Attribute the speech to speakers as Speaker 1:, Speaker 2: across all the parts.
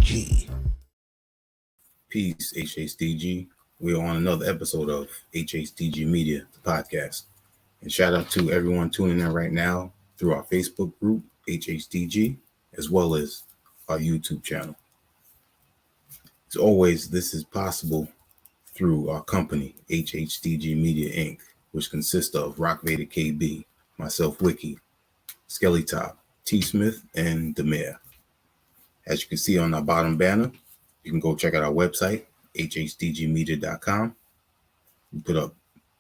Speaker 1: HHDG.
Speaker 2: Peace, HHDG. We're on another episode of HHDG Media, the podcast. And shout out to everyone tuning in right now through our Facebook group, HHDG, as well as our YouTube channel. As always, this is possible through our company, HHDG Media Inc., which consists of Rock Vader KB, myself, Wiki, Skelly Top, T. Smith, and Demare. As you can see on our bottom banner, you can go check out our website, hhdgmedia.com. We put up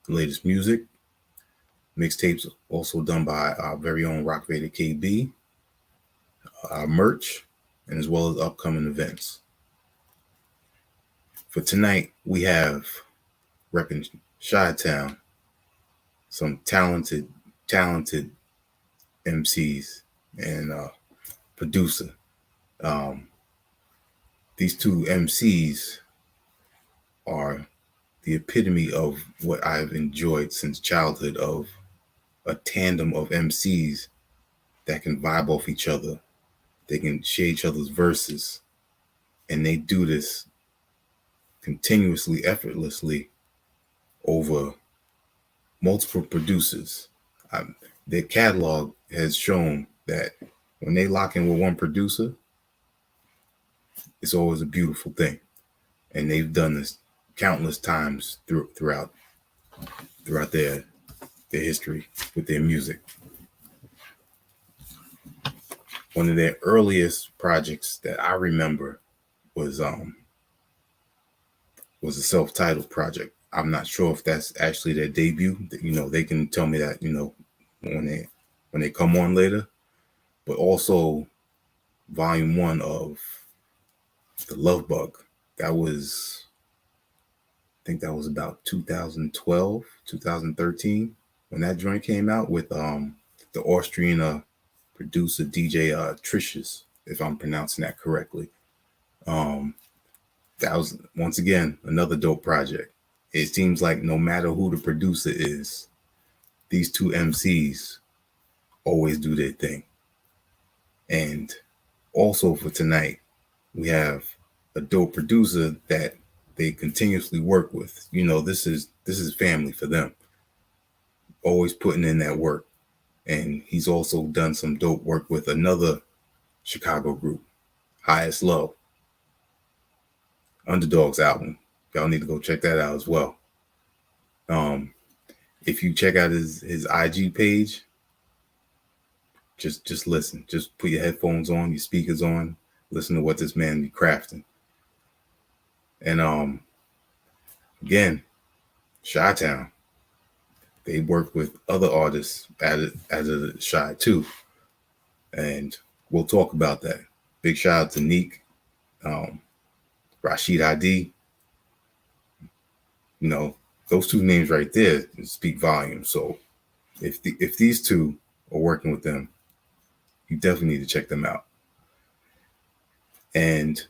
Speaker 2: the latest music, mixtapes also done by our very own Rock Vader KB, our merch, and as well as upcoming events. For tonight, we have repping Chi-Town, some talented MCs and producer. These two MCs are the epitome of what I've enjoyed since childhood, of a tandem of MCs that can vibe off each other. They can share each other's verses, and they do this continuously, effortlessly over multiple producers. Their catalog has shown that when they lock in with one producer, it's always a beautiful thing. And they've done this countless times throughout their history with their music. One of their earliest projects that I remember was a self-titled project. I'm not sure if that's actually their debut. You know, they can tell me that, you know, when they come on later. But also volume 1 of The Love Bug. I think that was about 2012, 2013 when that joint came out with the Austrian producer DJ Tricious, if I'm pronouncing that correctly. That was, once again, another dope project. It seems like no matter who the producer is, these two MCs always do their thing. And also for tonight, we have a dope producer that they continuously work with. You know, this is family for them. Always putting in that work. And he's also done some dope work with another Chicago group, Highest Low. Underdog's album. Y'all need to go check that out as well. If you check out his IG page, just listen. Just put your headphones on, your speakers on, listen to what this man be crafting. And again, Chi-Town. They work with other artists as a Chi too. And we'll talk about that. Big shout out to Neek, Rashid Hadi. You know, those two names right there speak volumes. So if these two are working with them, you definitely need to check them out. And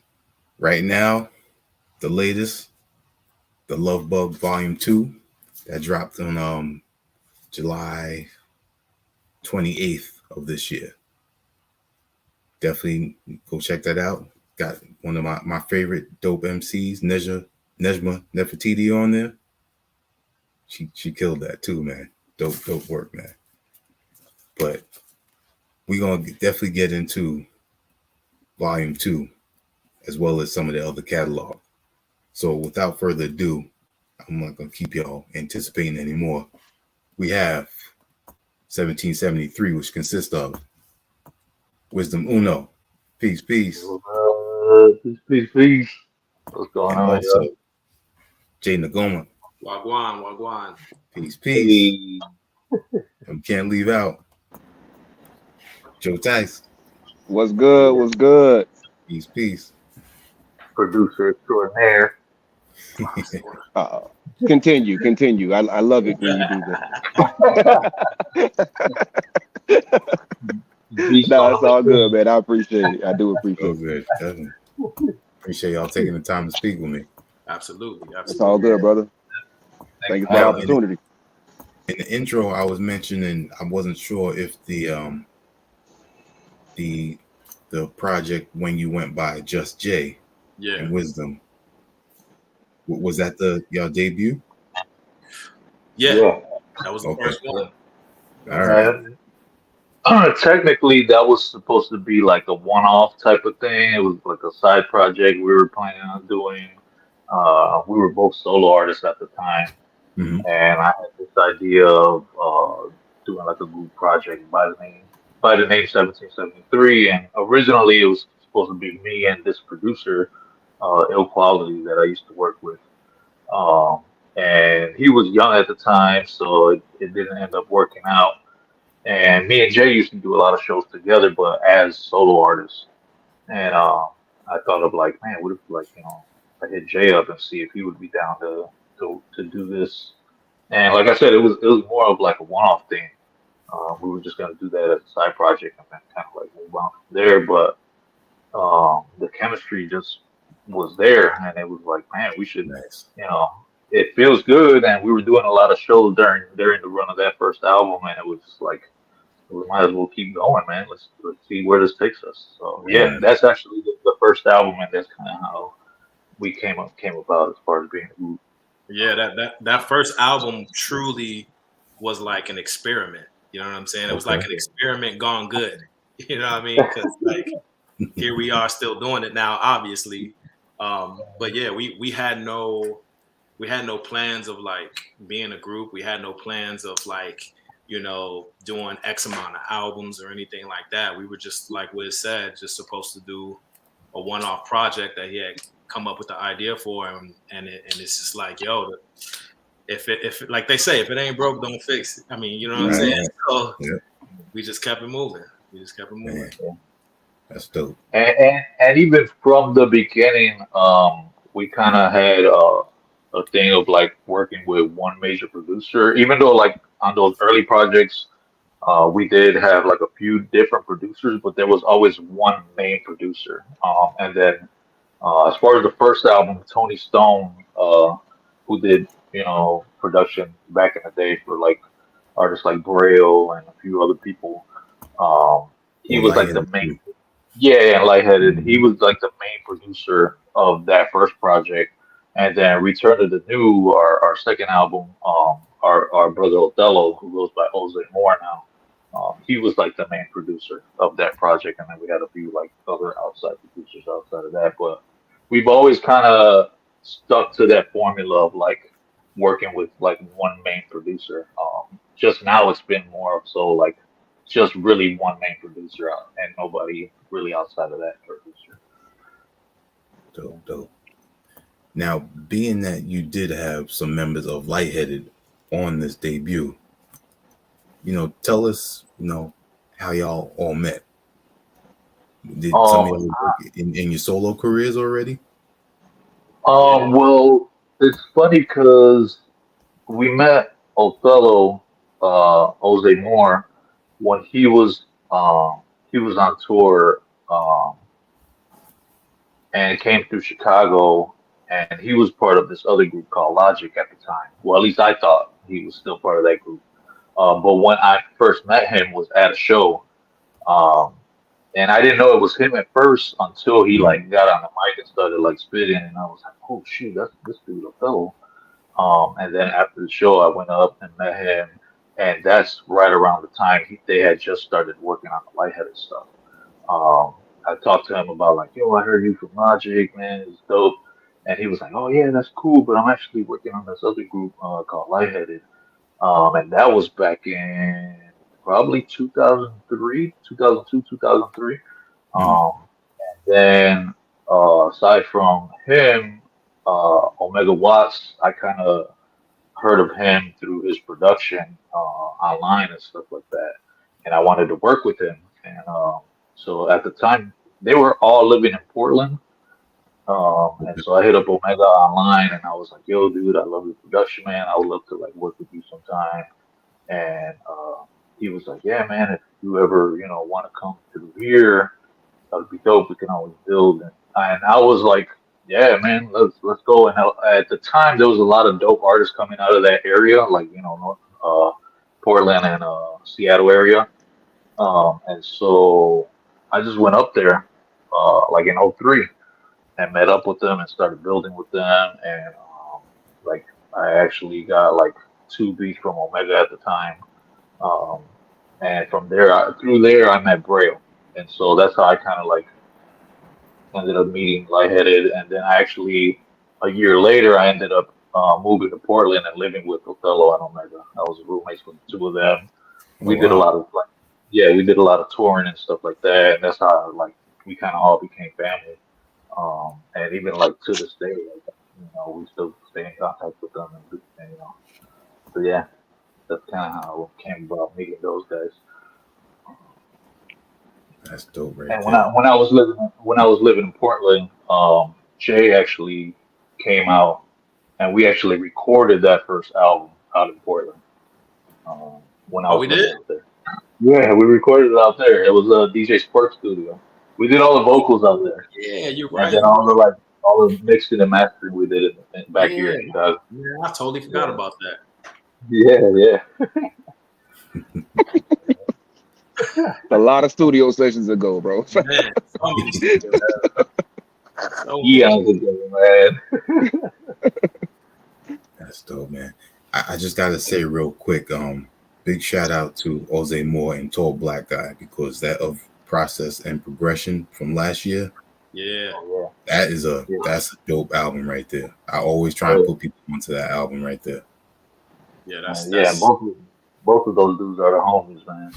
Speaker 2: right now, the latest, The Love Bug Volume 2, that dropped on July 28th of this year. Definitely go check that out. Got one of my favorite dope MCs, Nejma Nefertiti, on there. She killed that too, man. Dope work, man. But we're going to definitely get into Volume 2, as well as some of the other catalog. So without further ado, I'm not going to keep y'all anticipating anymore. We have 1773, which consists of Wisdom Uno. Peace.
Speaker 3: Peace. What's going on,
Speaker 2: also,
Speaker 3: y'all?
Speaker 2: Jay Nagoma.
Speaker 4: Wagwan.
Speaker 2: Peace.
Speaker 3: Hey.
Speaker 2: And can't leave out Joe Tyse.
Speaker 5: What's good?
Speaker 2: Peace.
Speaker 3: Producer extraordinaire.
Speaker 5: Continue. I love it when you do that. No, it's all good, man. I appreciate it. I do appreciate it.
Speaker 2: Good. Definitely. Appreciate y'all taking the time to speak with me.
Speaker 4: Absolutely.
Speaker 5: It's all good, brother. Thank you for the opportunity.
Speaker 2: In the intro, I was mentioning I wasn't sure if the the project when you went by Just Jay
Speaker 4: Yeah.
Speaker 2: and Wisdom. Was that y'all debut?
Speaker 4: Yeah. That was the
Speaker 2: Okay.
Speaker 4: first one.
Speaker 2: All right.
Speaker 3: Technically, that was supposed to be like a one-off type of thing. It was like a side project we were planning on doing. We were both solo artists at the time,
Speaker 2: Hmm.
Speaker 3: and I had this idea of doing like a group project by the name 1773. And originally, it was supposed to be me and this producer, Ill Quality, that I used to work with. Um, and he was young at the time, so it didn't end up working out. And me and Jay used to do a lot of shows together, but as solo artists. And I thought of like, man, what if like I hit Jay up and see if he would be down to do this. And like I said, it was more of like a one-off thing. We were just gonna do that as a side project and then kind of like move on from there. But the chemistry just was there, and it was like, man, we should,
Speaker 2: Nice.
Speaker 3: you know, it feels good. And we were doing a lot of shows during the run of that first album, and it was just like we might as well keep going, man. Let's see where this takes us. So yeah,
Speaker 2: Yeah.
Speaker 3: that's actually the first album, and that's kind of how we came about as far as being a group.
Speaker 4: Yeah, that first album truly was like an experiment. You know what I'm saying? It was like
Speaker 2: Okay.
Speaker 4: an experiment gone good. You know what I mean? Because like here we are still doing it now, obviously. But yeah, we had no plans of like being a group. We had no plans of like, doing X amount of albums or anything like that. We were just, like Wiz said, just supposed to do a one-off project that he had come up with the idea for, and it's just like, yo, if like they say, if it ain't broke, don't fix it. I mean, you know what I'm saying?
Speaker 2: Right.
Speaker 4: So
Speaker 2: Yeah.
Speaker 4: we just kept it moving.
Speaker 2: Man, that's dope.
Speaker 3: And even from the beginning, we kind of had a thing of like working with one major producer, even though like on those early projects. We did have like a few different producers, but there was always one main producer. And then as far as the first album, Tony Stone, who did production back in the day for like artists like Braille and a few other people, he
Speaker 2: Or
Speaker 3: was like the
Speaker 2: Lightheaded
Speaker 3: main.
Speaker 2: too.
Speaker 3: Yeah, and Lightheaded. He
Speaker 2: Mhm.
Speaker 3: was like the main producer of that first project. And then Return to the New, our second album, our brother Othello, who goes by Jose Moore now, he was like the main producer of that project. And then we had a few like other outside producers outside of that. But we've always kind of stuck to that formula of like working with like one main producer. Just now it's been more of so like just really one main producer out and nobody really outside of that producer.
Speaker 2: Dope. Now, being that you did have some members of Lightheaded on this debut, tell us, how y'all all met. Did some of
Speaker 3: Um,
Speaker 2: y'all work in your solo careers already?
Speaker 3: well, it's funny because we met Othello, Jose Moore, when he was on tour, and came through Chicago, and he was part of this other group called Logic at the time. Well, at least I thought he was still part of that group. But when I first met him was at a show, um, and I didn't know it was him at first until he
Speaker 2: Mhm.
Speaker 3: like got on the mic and started like spitting, and I was like, "Oh shoot, that's this dude Othello." And then after the show, I went up and met him, and that's right around the time they had just started working on the Lightheaded stuff. Um, I talked to him about like, yo, I heard you from Logic, man, it's dope. And he was like, oh yeah, that's cool, but I'm actually working on this other group called Lightheaded. And that was back in probably 2003, 2002, 2003.
Speaker 2: Mhm.
Speaker 3: Then aside from him, Omega Watts, I kind of heard of him through his production online and stuff like that, and I wanted to work with him. And so at the time, they were all living in Portland, and so I hit up Omega online, and I was like, "Yo, dude, I love your production, man. I would love to like work with you sometime." And he was like, "Yeah, man, if you ever want to come through here, that would be dope. We can always build." And I was like, "Yeah, man, let's go." And at the time, there was a lot of dope artists coming out of that area, like North, Portland and Seattle area. And so I just went up there like in '03, and met up with them and started building with them. And like I actually got like 2 beats from Omega at the time. Um, and from there, through there, I met Braille. And so that's how I kind of like ended up meeting Lightheaded. And then I actually, a year later, I ended up moving to Portland and living with Othello and Omega. I was roommates with the two of them.
Speaker 2: Oh
Speaker 3: We did a
Speaker 2: wow.
Speaker 3: lot of like, yeah, we did a lot of touring and stuff like that. And that's how like we kind of all became family. And even like to this day, like, we still stay in contact with them and so yeah, that's kind of how it came about meeting those guys.
Speaker 2: That's dope right
Speaker 3: And
Speaker 2: there.
Speaker 3: when I was living in Portland, Jay actually came out, and we actually recorded that first album out in Portland. When I
Speaker 4: Oh,
Speaker 3: was
Speaker 4: we
Speaker 3: living
Speaker 4: did?
Speaker 3: out there. Yeah, we recorded it out there. It was a DJ Spark studio. We did all the vocals out there,
Speaker 4: Yeah, you're
Speaker 3: and
Speaker 4: right.
Speaker 3: then all the mixing and mastering we did back here
Speaker 4: Yeah,
Speaker 3: in Chicago.
Speaker 4: yeah, I totally forgot
Speaker 3: Yeah,
Speaker 4: about that.
Speaker 3: yeah,
Speaker 5: A lot of studio sessions ago, bro.
Speaker 4: Man, so many studios. So
Speaker 3: yeah.
Speaker 4: many.
Speaker 3: Eons ago, man.
Speaker 2: That's dope, man. I just gotta say real quick, big shout out to Jose Moore and Tall Black Guy because that of process and progression from last year,
Speaker 4: Yeah,
Speaker 3: Oh yeah,
Speaker 2: that's a dope album right there. I always try and
Speaker 3: yeah.
Speaker 2: put people onto that album right there.
Speaker 4: yeah,
Speaker 3: Yeah,
Speaker 4: that's
Speaker 3: both of those dudes are the homies, man.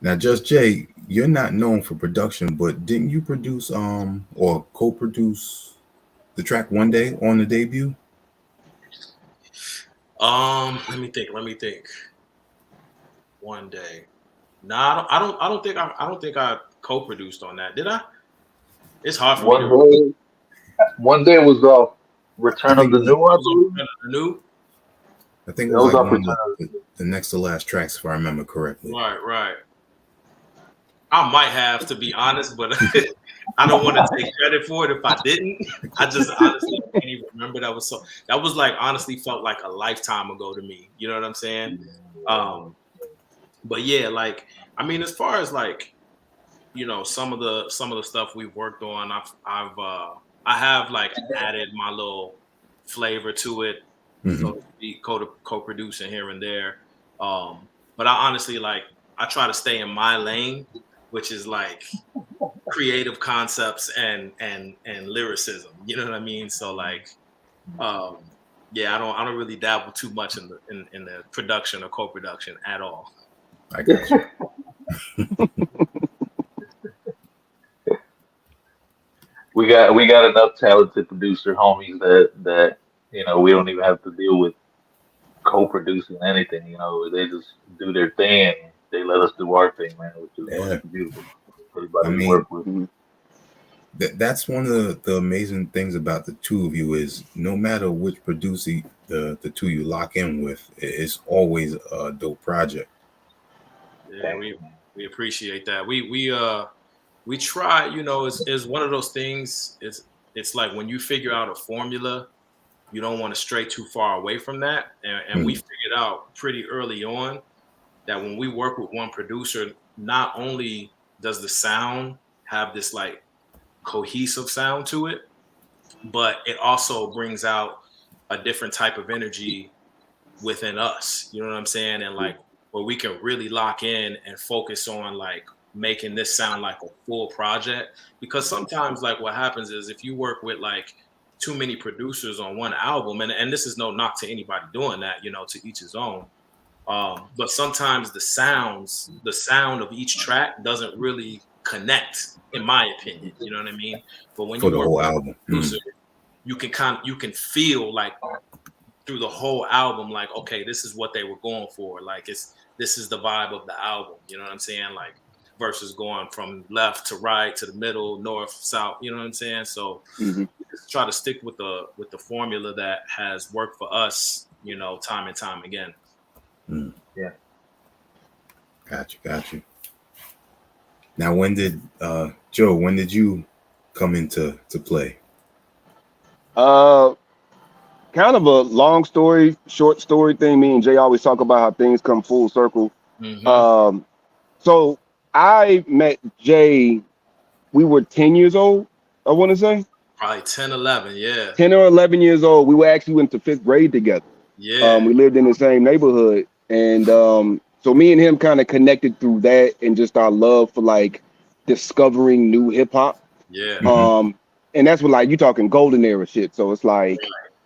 Speaker 2: Now, Just Jay, you're not known for production, but didn't you produce or co-produce the track One Day on the debut?
Speaker 4: let me think. One day. Nah, I don't think I co-produced on that. Did I? It's hard for me
Speaker 3: One
Speaker 4: to.
Speaker 3: day, one day was off
Speaker 2: I
Speaker 3: Return of
Speaker 2: think
Speaker 3: the
Speaker 2: it was,
Speaker 3: New, I
Speaker 4: Was on
Speaker 3: believe.
Speaker 4: Return of the New.
Speaker 2: I think it
Speaker 3: That
Speaker 2: was
Speaker 3: was
Speaker 2: like
Speaker 3: off
Speaker 2: one
Speaker 3: Return
Speaker 2: of
Speaker 3: of
Speaker 2: the next to last tracks, if I remember correctly.
Speaker 4: Right, right. I might have, to be honest, but I don't want to take credit for it if I didn't. I just honestly can't even remember. That was like honestly felt like a lifetime ago to me. You know what I'm saying? Um, but yeah, like I mean, as far as like some of the stuff we've worked on, I have like added my little flavor to it,
Speaker 2: Hmm.
Speaker 4: so to speak, co-producing here and there. But I honestly like I try to stay in my lane, which is like creative concepts and lyricism. You know what I mean? So like, um, yeah, I don't really dabble too much in the production or co-production at all.
Speaker 2: I got you.
Speaker 3: We got enough talented producer homies that we don't even have to deal with co-producing anything. They just do their thing and they let us do our thing, man, which
Speaker 2: Yeah.
Speaker 3: is beautiful.
Speaker 2: I
Speaker 3: Everybody we
Speaker 2: mean,
Speaker 3: work with.
Speaker 5: Mhm.
Speaker 2: that's one of the amazing things about the two of you is no matter which producer the two you lock in with, it's always a dope project.
Speaker 4: Yeah,
Speaker 3: Thank you, man.
Speaker 4: we appreciate that. We try. It's one of those things. It's like when you figure out a formula, you don't want to stray too far away from that. And we
Speaker 2: Mhm.
Speaker 4: figured out pretty early on that when we work with one producer, not only does the sound have this like cohesive sound to it, but it also brings out a different type of energy within us. You know what I'm saying? And like where we can really lock in and focus on like making this sound like a full project. Because sometimes like what happens is if you work with like too many producers on one album, and this is no knock to anybody doing that, to each his own. But sometimes the sound of each track doesn't really connect, in my opinion. You know what I mean? But when
Speaker 2: For
Speaker 4: you
Speaker 2: the
Speaker 4: work
Speaker 2: whole
Speaker 4: with a
Speaker 2: album.
Speaker 4: producer, you can feel like through the whole album, like, okay, this is what they were going for. Like this is the vibe of the album. You know what I'm saying? Like versus going from left to right to the middle, north, south. You know what I'm saying? So
Speaker 5: Mhm.
Speaker 4: just try to stick with the formula that has worked for us, time and time again.
Speaker 2: Mm.
Speaker 3: Yeah.
Speaker 2: Got you. Now, when did Joe? When did you come into to play?
Speaker 5: Uh, Kind of a long story, short story thing. Me and Jay always talk about how things come full circle.
Speaker 4: Mm-hmm.
Speaker 5: Um, So I met Jay. We were 10 years old. I want to say
Speaker 4: Probably 10, 11. Yeah.
Speaker 5: 10 or 11 years old. We were actually went to fifth grade together.
Speaker 4: Yeah.
Speaker 5: We lived in the same neighborhood, and so me and him kind of connected through that, and just our love for like discovering new hip hop.
Speaker 4: Yeah.
Speaker 2: Mhm.
Speaker 5: And that's when like you talking golden era shit. So it's like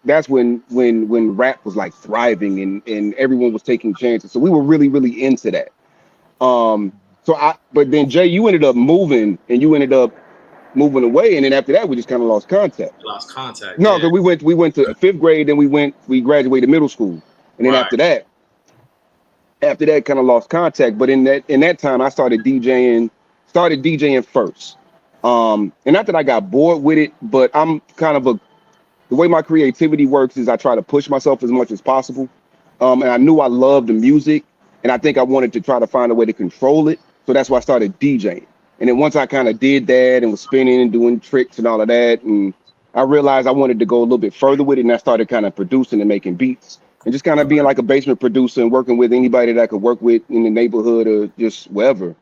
Speaker 5: that's when rap was like thriving and everyone was taking chances. So we were really into that. But then Jay, you ended up moving and you ended up moving away, and then after that we just kind of lost contact.
Speaker 4: Lost contact.
Speaker 5: No,
Speaker 4: Yeah.
Speaker 5: because we went to fifth grade, then we graduated middle school, and then
Speaker 4: Right.
Speaker 5: after that kind of lost contact. But in that time I started DJing first. And not that I got bored with it, but I'm kind of the way my creativity works is I try to push myself as much as possible. And I knew I loved the music, and I think I wanted to try to find a way to control it. So that's why I started DJing. And then once I kind of did that and was spinning and doing tricks and all of that, and I realized I wanted to go a little bit further with it, and I started kind of producing and making beats and just kind of being like a basement producer and working with anybody that I could work with in the neighborhood or just wherever.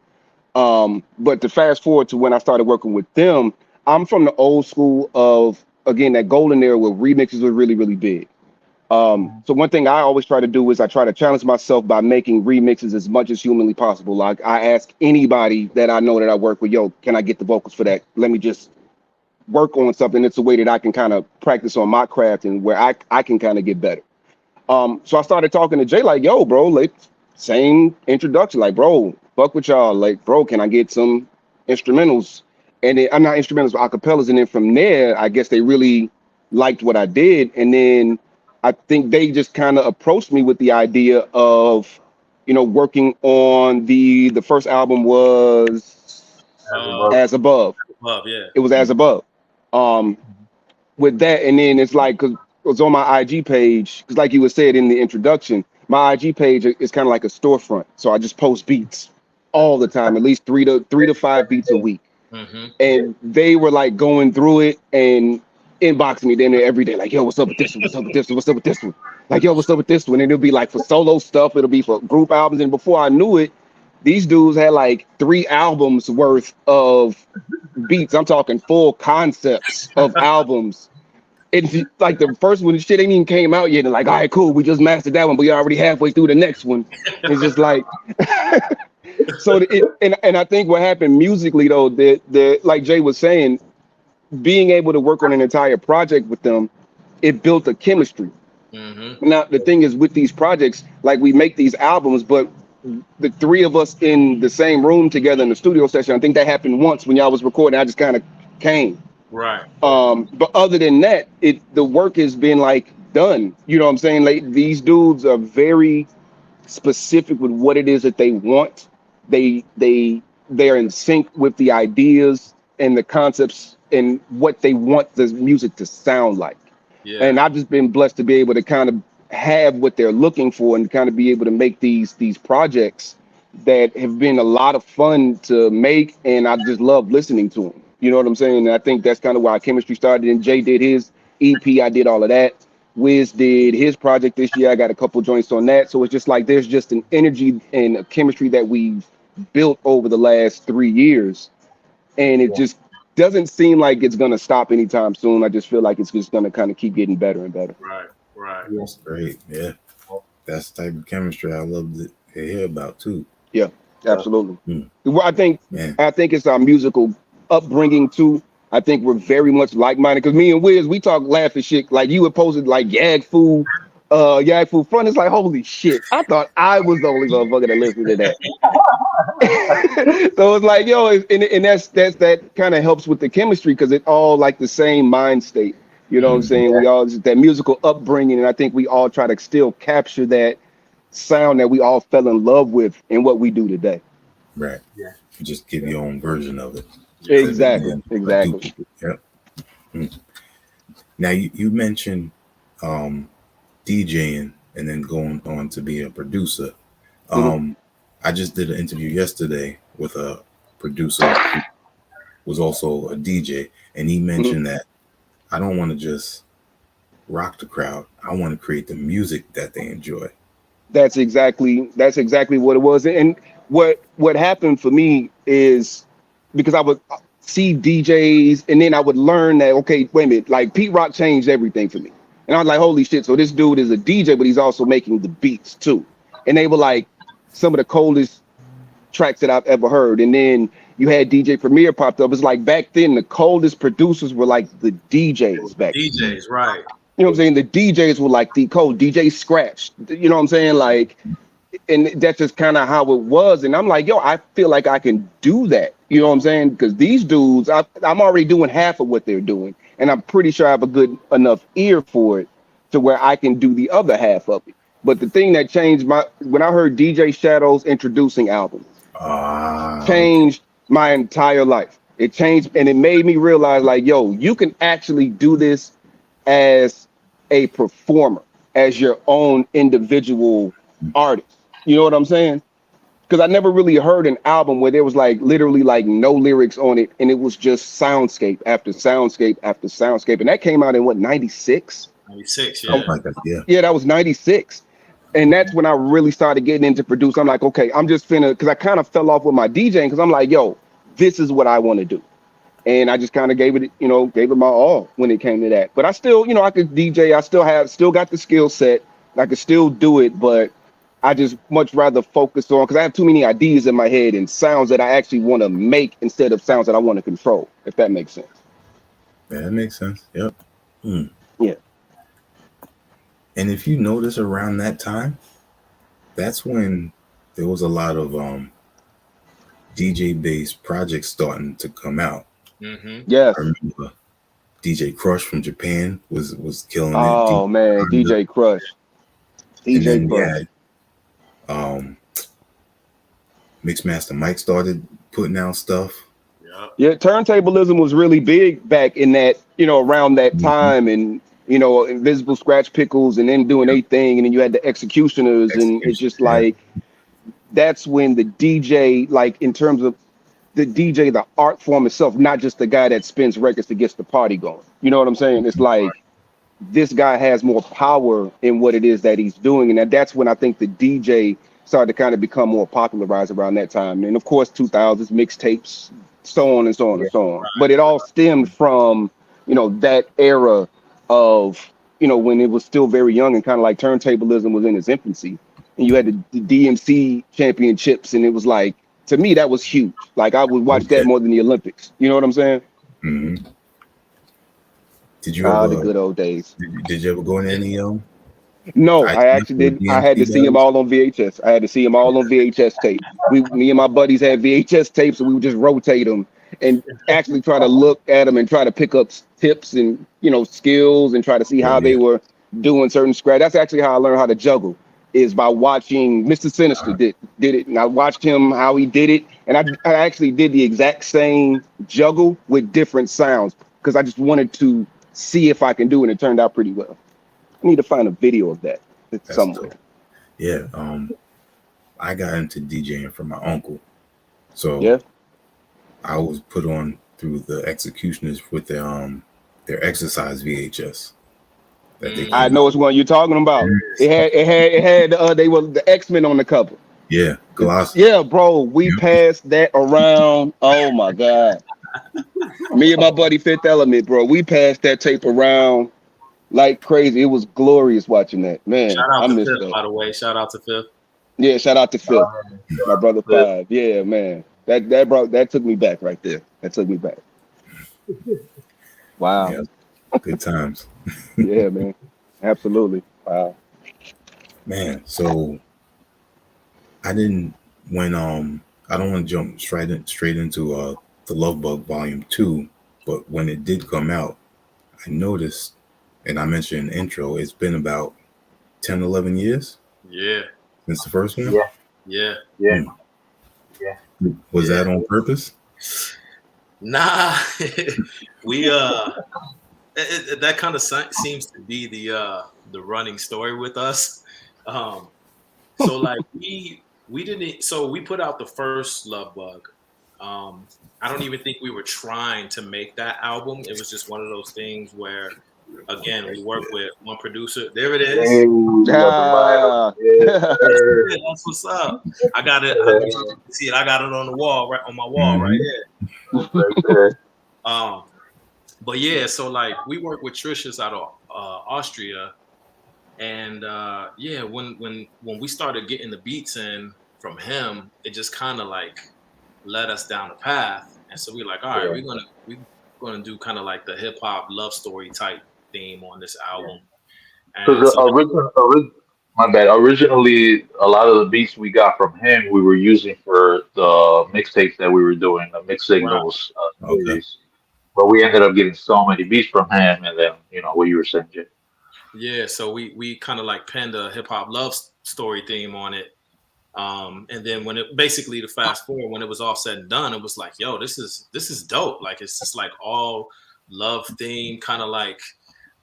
Speaker 5: But to fast forward to when I started working with them, I'm from the old school of, again, that golden era where remixes were really big. So one thing I always try to do is I try to challenge myself by making remixes as much as humanly possible. Like I ask anybody that I know that I work with, yo, can I get the vocals for that? Let me just work on something. It's a way that I can kind of practice on my craft and where I can kind of get better. So I started talking to Jay like, yo, bro, like same introduction, like, bro, fuck with y'all, like, bro, can I get some instrumentals? And then I'm not instrumentals, but acapellas. And then from there, I guess they really liked what I did. And then I think they just kind of approached me with the idea of, working on the first album was
Speaker 3: As above.
Speaker 5: As Above.
Speaker 4: Yeah.
Speaker 5: It was As Above. Um, with that, and then it's like, because it was on my IG page, because like you was said in the introduction, my IG page is kind of like a storefront. So I just post beats all the time, at least three to five beats a week.
Speaker 4: Mm-hmm.
Speaker 5: And they were like going through it and inboxing me damn near every day, like, yo, what's up with this one? What's up with this one? What's up with this one? Like, yo, what's up with this one? And it'll be like for solo stuff, it'll be for group albums. And before I knew it, these dudes had like 3 albums worth of beats. I'm talking full concepts of albums. And like the first one, the shit ain't even came out yet. And like, all right, cool, we just mastered that one, but you're already halfway through the next one. It's just like, and I think what happened musically though, that like Jay was saying, being able to work on an entire project with them, it built a chemistry.
Speaker 4: Mm-hmm.
Speaker 5: Now the thing is with these projects, like we make these albums, but the 3 of us in the same room together in the studio session, I think that happened once when y'all was recording. I just kind of came.
Speaker 4: Right.
Speaker 5: But other than that, the work has been like done. You know what I'm saying? Like these dudes are very specific with what it is that they want. They're in sync with the ideas and the concepts and what they want the music to sound like.
Speaker 4: Yeah.
Speaker 5: And I've just been blessed to be able to kind of have what they're looking for and kind of be able to make these projects that have been a lot of fun to make, and I just love listening to them. You know what I'm saying? And I think that's kind of why our chemistry started. And Jay did his EP, I did all of that. Wiz did his project this year. I got a couple joints on that. So it's just like there's just an energy and a chemistry that we've built over the last 3 years, and it just doesn't seem like it's gonna stop anytime soon. I just feel like it's just gonna kind of keep getting better and better.
Speaker 4: Right. Right.
Speaker 2: That's great. Yeah, that's the type of chemistry I love to hear about too.
Speaker 5: Yeah, absolutely.
Speaker 2: Mm.
Speaker 5: I think
Speaker 2: Man.
Speaker 5: it's our musical upbringing too. I think we're very much like-minded because me and Wiz, we talk laugh and shit. Like you had posted like Yag Fu front. It's like, holy shit. I thought I was the only motherfucker that listened to that. So it's like, yo, and that's that kind of helps with the chemistry because it all like the same mind state. You know what I'm saying? We all just that musical upbringing, and I think we all try to still capture that sound that we all fell in love with in what we do today.
Speaker 2: Right. Yeah. You just give your own version of it.
Speaker 5: Exactly.
Speaker 2: Yep. Mm. Now you mentioned DJing and then going on to be a producer. I just did an interview yesterday with a producer who was also a DJ, and he mentioned that I don't want to just rock the crowd. I want to create the music that they enjoy.
Speaker 5: That's exactly what it was. And what happened for me is because I would see DJs and then I would learn that, okay, wait a minute, like Pete Rock changed everything for me. And I was like, holy shit, so this dude is a DJ, but he's also making the beats too. And they were like some of the coldest tracks that I've ever heard. And then you had DJ Premier popped up. It's like back then the coldest producers were like the DJs back then.
Speaker 4: DJs, right?
Speaker 5: You know what I'm saying? The DJs were like the cold DJ Scratch. You know what I'm saying? Like, and that's just kind of how it was. And I'm like, yo, I feel like I can do that. You know what I'm saying? Because these dudes, I'm already doing half of what they're doing, and I'm pretty sure I have a good enough ear for it to where I can do the other half of it. But the thing that changed when I heard DJ Shadow's introducing album, changed my entire life. It changed, and it made me realize, like, yo, you can actually do this as a performer, as your own individual artist. You know what I'm saying? Because I never really heard an album where there was like literally like no lyrics on it, and it was just soundscape after soundscape after soundscape. And that came out in what, 96?
Speaker 4: 96, yeah.
Speaker 5: Yeah, that was 96. And that's when I really started getting into produce. I'm like, okay, I'm just finna, because I kind of fell off with my DJing, because I'm like, yo, this is what I want to do. And I just kind of gave it my all when it came to that. But I still, I could DJ. I still got the skill set. I could still do it, but I just much rather focus on, because I have too many ideas in my head and sounds that I actually want to make instead of sounds that I want to control, if that makes sense.
Speaker 2: Yeah, that makes sense. Yep.
Speaker 5: Yeah.
Speaker 2: And if you notice around that time, that's when there was a lot of DJ-based projects starting to come out.
Speaker 4: Mm-hmm.
Speaker 5: Yes.
Speaker 2: I remember DJ Crush from Japan was killing it.
Speaker 5: Oh man, DJ Crush. DJ Crush.
Speaker 2: Mixmaster Mike started putting out stuff.
Speaker 5: Yeah, turntablism was really big back in that, around that time, and Invisible Scratch Pickles, and then doing a thing, and then you had the Executioners, and it's just like that's when the DJ, like in terms of the DJ, the art form itself, not just the guy that spins records to get the party going. You know what I'm saying? It's like this guy has more power in what it is that he's doing, and that's when I think the DJ started to kind of become more popularized around that time. And of course, 2000s mixtapes, so on and so on and so on. But it all stemmed from that era of when it was still very young, and kind of like turntablism was in its infancy, and you had the DMC championships, and it was like, to me, that was huge. Like I would watch that more than the Olympics. You know what I'm saying?
Speaker 2: Mm-hmm. Did you ever,
Speaker 5: the good old days?
Speaker 2: Did you ever go in any?
Speaker 5: No, I actually did. I had to see them all on VHS. I had to see them all on VHS tape. Me and my buddies had VHS tapes, and we would just rotate them and actually try to look at them and try to pick up tips and skills and try to see how they were doing certain scratch. That's actually how I learned how to juggle, is by watching Mr. Sinister did it, and I watched him how he did it, and I actually did the exact same juggle with different sounds because I just wanted to see if I can do it, and it turned out pretty well. I need to find a video of that somewhere.
Speaker 2: Dope. Yeah, I got into DJing from my uncle, so I was put on through the Executioners with their exercise VHS.
Speaker 5: I know which one you're talking about. It had they were the X-Men on the cover.
Speaker 2: Yeah, Colossus.
Speaker 5: Yeah, bro, we passed that around. Oh my god, me and my buddy Fifth Element, bro, we passed that tape around like crazy. It was glorious watching that, man.
Speaker 4: Shout out
Speaker 5: I
Speaker 4: to
Speaker 5: missed
Speaker 4: Fifth,
Speaker 5: that.
Speaker 4: by the way. Shout out to Fifth.
Speaker 5: Yeah, shout out to Fifth, my brother Five. Yeah, man, that took me back right there. That took me back. Wow.
Speaker 2: Yeah, good times.
Speaker 5: Yeah, man. Absolutely. Wow.
Speaker 2: Man, so I don't want to jump straight into the Love Bug Volume 2, but when it did come out, I noticed, and I mentioned in the intro, it's been about 10, 11 years.
Speaker 4: Yeah.
Speaker 2: Since the first one?
Speaker 4: Yeah.
Speaker 2: Was that on purpose?
Speaker 4: Nah. We that kind of seems to be the running story with us. So like we didn't. So we put out the first Love Bug. I don't even think we were trying to make that album. It was just one of those things where Again, we work with one producer. There it is.
Speaker 3: Hey, you got the vinyl.
Speaker 5: Ah.
Speaker 3: Yeah, sir.
Speaker 4: Yeah, that's what's up. I got it. I don't know if you can see it. I got it on the wall, right on my wall, right
Speaker 3: Right there.
Speaker 4: here. But yeah, so like we work with Tricious out of Austria, and yeah, when we started getting the beats in from him, it just kind of like led us down the path, and so we're like, all right,
Speaker 3: Yeah.
Speaker 4: we're gonna do kind of like the hip hop love story type theme on this album,
Speaker 3: Because
Speaker 4: and so
Speaker 3: my bad. Originally, a lot of the beats we got from him, we were using for the mixtapes that we were doing, the mix
Speaker 4: right,
Speaker 3: signals
Speaker 2: Okay.
Speaker 3: series. But we ended up getting so many beats from him, and then what you were saying, Jay.
Speaker 4: yeah, so we kind of like penned a hip hop love story theme on it. And then when it basically to fast forward, when it was all said and done, it was like, yo, this is dope. Like it's just like all love theme, kind of like,